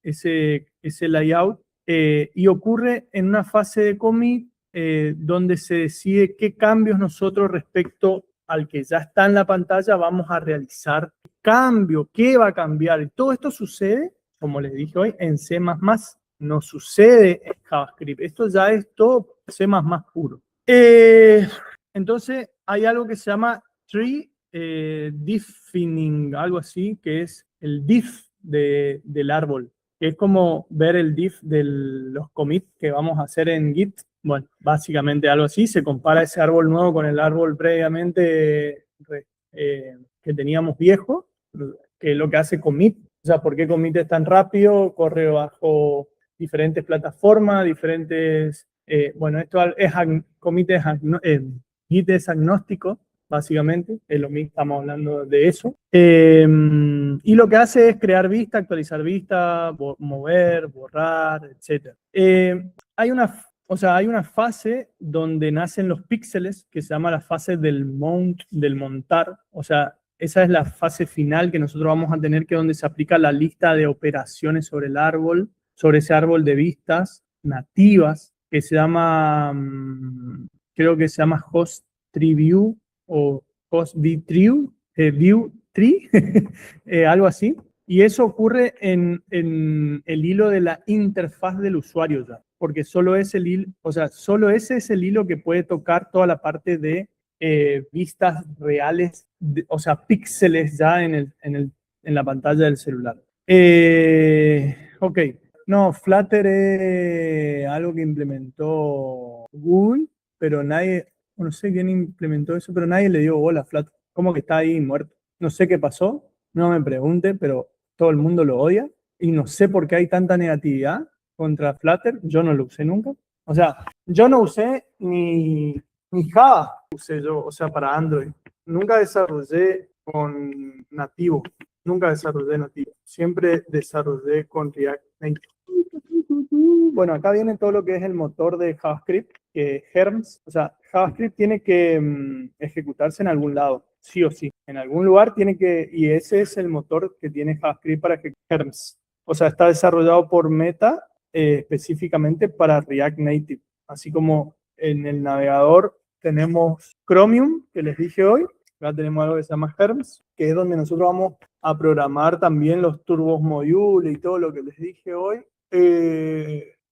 ese layout y ocurre en una fase de commit donde se decide qué cambios nosotros respecto al que ya está en la pantalla vamos a realizar, cambio, qué va a cambiar. Y todo esto sucede, como les dije hoy, en C++, no sucede en JavaScript. Esto ya es todo C++ puro. Entonces, hay algo que se llama tree diffing, algo así, que es el diff del árbol, que es como ver el diff de los commits que vamos a hacer en Git. Bueno, básicamente algo así, se compara ese árbol nuevo con el árbol previamente que teníamos viejo, que es lo que hace commit. O sea, ¿por qué commit es tan rápido? Corre bajo diferentes plataformas, diferentes... bueno, esto es commit Git es agnóstico, básicamente, es lo mismo, estamos hablando de eso. Y lo que hace es crear vista, actualizar vista, mover, borrar, etc. Hay una fase donde nacen los píxeles, que se llama la fase del montar. O sea, esa es la fase final que nosotros vamos a tener, que es donde se aplica la lista de operaciones sobre el árbol, sobre ese árbol de vistas nativas, que se llama, creo que se llama host tree view o host view tree, algo así. Y eso ocurre en el hilo de la interfaz del usuario ya, porque solo es el hilo, o sea, solo ese es el hilo que puede tocar toda la parte de vistas reales, o sea, píxeles ya en la pantalla del celular. Ok, no, Flutter es algo que implementó Google, pero nadie, no sé quién implementó eso, pero nadie le dio bola a Flutter. Como que está ahí muerto. No sé qué pasó, no me pregunte, pero todo el mundo lo odia y no sé por qué hay tanta negatividad contra Flutter. Yo no lo usé nunca. O sea, yo no usé ni Java, usé yo, o sea, para Android. Nunca desarrollé con nativo. Nunca desarrollé nativo. Siempre desarrollé con React Native. Bueno, acá viene todo lo que es el motor de JavaScript, que Herms, o sea, JavaScript tiene que ejecutarse en algún lado, sí o sí. En algún lugar tiene que, y ese es el motor que tiene JavaScript para ejecutar Herms. O sea, está desarrollado por Meta específicamente para React Native. Así como en el navegador tenemos Chromium, que les dije hoy. Acá tenemos algo que se llama Herms, que es donde nosotros vamos a programar también los turbos module y todo lo que les dije hoy.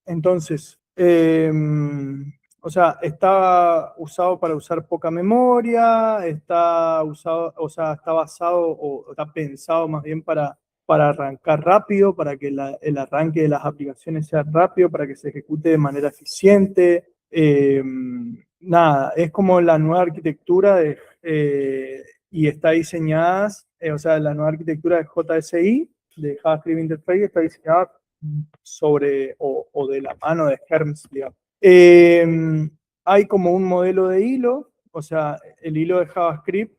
Entonces, o sea, está usado para usar poca memoria, está usado, o sea, está basado o está pensado más bien para arrancar rápido, para que el arranque de las aplicaciones sea rápido, para que se ejecute de manera eficiente. Nada, es como la nueva arquitectura y está diseñada, o sea, la nueva arquitectura de JSI, de JavaScript Interface, está diseñada sobre o de la mano de Hermes, digamos. Hay como un modelo de hilo, o sea, el hilo de JavaScript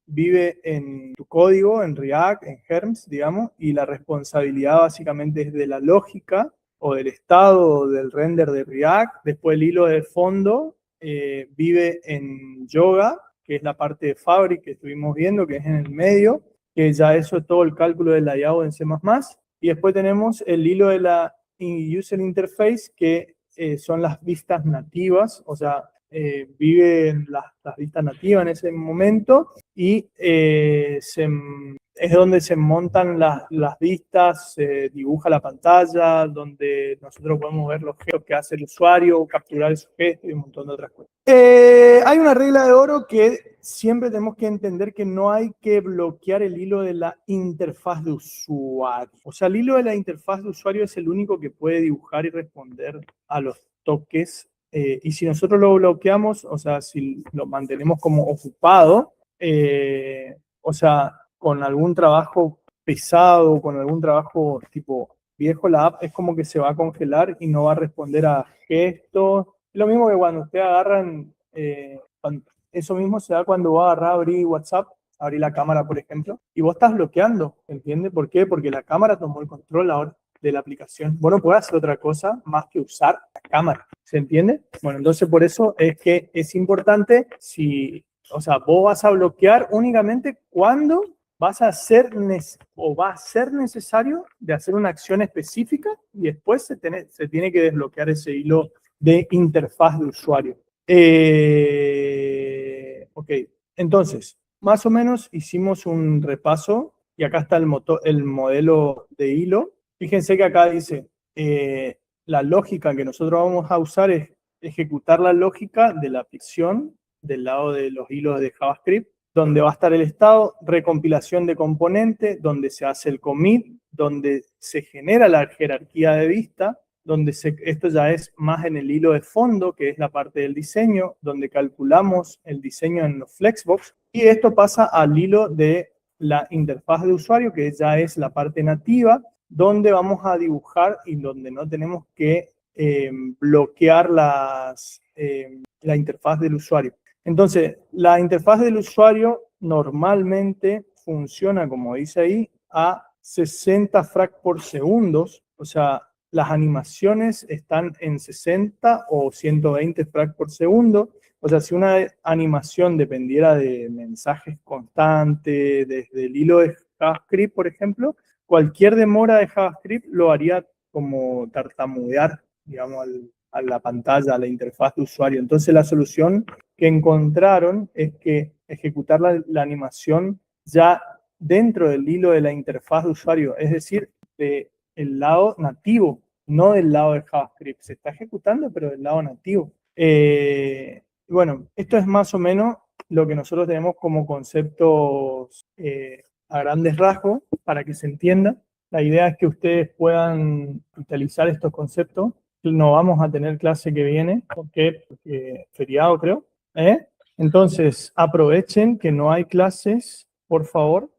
vive en tu código, en React, en Hermes, digamos, y la responsabilidad básicamente es de la lógica o del estado o del render de React. Después el hilo de fondo vive en Yoga, que es la parte de Fabric que estuvimos viendo, que es en el medio, que ya eso es todo el cálculo del layout en C++. Y después tenemos el hilo de la User Interface, que son las vistas nativas, o sea, viven las vistas nativas en ese momento y es donde se montan las vistas, se dibuja la pantalla, donde nosotros podemos ver los gestos que hace el usuario, capturar esos gestos y un montón de otras cosas. Hay una regla de oro que siempre tenemos que entender, que no hay que bloquear el hilo de la interfaz de usuario. O sea, el hilo de la interfaz de usuario es el único que puede dibujar y responder a los toques. Y si nosotros lo bloqueamos, o sea, si lo mantenemos como ocupado, o sea, con algún trabajo pesado, con algún trabajo tipo viejo, la app es como que se va a congelar y no va a responder a gestos. Lo mismo que cuando ustedes agarran, eso mismo se da cuando va a agarrar, abrir WhatsApp, abrir la cámara, por ejemplo, y vos estás bloqueando, ¿entiendes? ¿Por qué? Porque la cámara tomó el control ahora de la aplicación. Vos no podés hacer otra cosa más que usar la cámara, ¿se entiende? Bueno, entonces por eso es que es importante, o sea, vos vas a bloquear únicamente cuando vas a hacer o va a ser necesario de hacer una acción específica y después se tiene que desbloquear ese hilo de interfaz de usuario. Ok, entonces, más o menos hicimos un repaso y acá está el modelo de hilo. Fíjense que acá dice, la lógica que nosotros vamos a usar es ejecutar la lógica de la aplicación del lado de los hilos de JavaScript, donde va a estar el estado, recompilación de componente, donde se hace el commit, donde se genera la jerarquía de vista, donde esto ya es más en el hilo de fondo, que es la parte del diseño, donde calculamos el diseño en los Flexbox, y esto pasa al hilo de la interfaz de usuario, que ya es la parte nativa, donde vamos a dibujar y donde no tenemos que bloquear la interfaz del usuario. Entonces, la interfaz del usuario normalmente funciona, como dice ahí, a 60 frac por segundos, o sea, las animaciones están en 60 o 120 frac por segundo. O sea, si una animación dependiera de mensajes constantes, desde el hilo de JavaScript, por ejemplo, cualquier demora de JavaScript lo haría como tartamudear, digamos, a la pantalla, a la interfaz de usuario. Entonces, la solución que encontraron es que ejecutar la animación ya dentro del hilo de la interfaz de usuario, es decir, del lado nativo, no del lado de JavaScript. Se está ejecutando, pero del lado nativo. Bueno, esto es más o menos lo que nosotros tenemos como conceptos a grandes rasgos, para que se entienda. La idea es que ustedes puedan utilizar estos conceptos. No vamos a tener clase que viene, porque feriado creo. Entonces, aprovechen que no hay clases, por favor.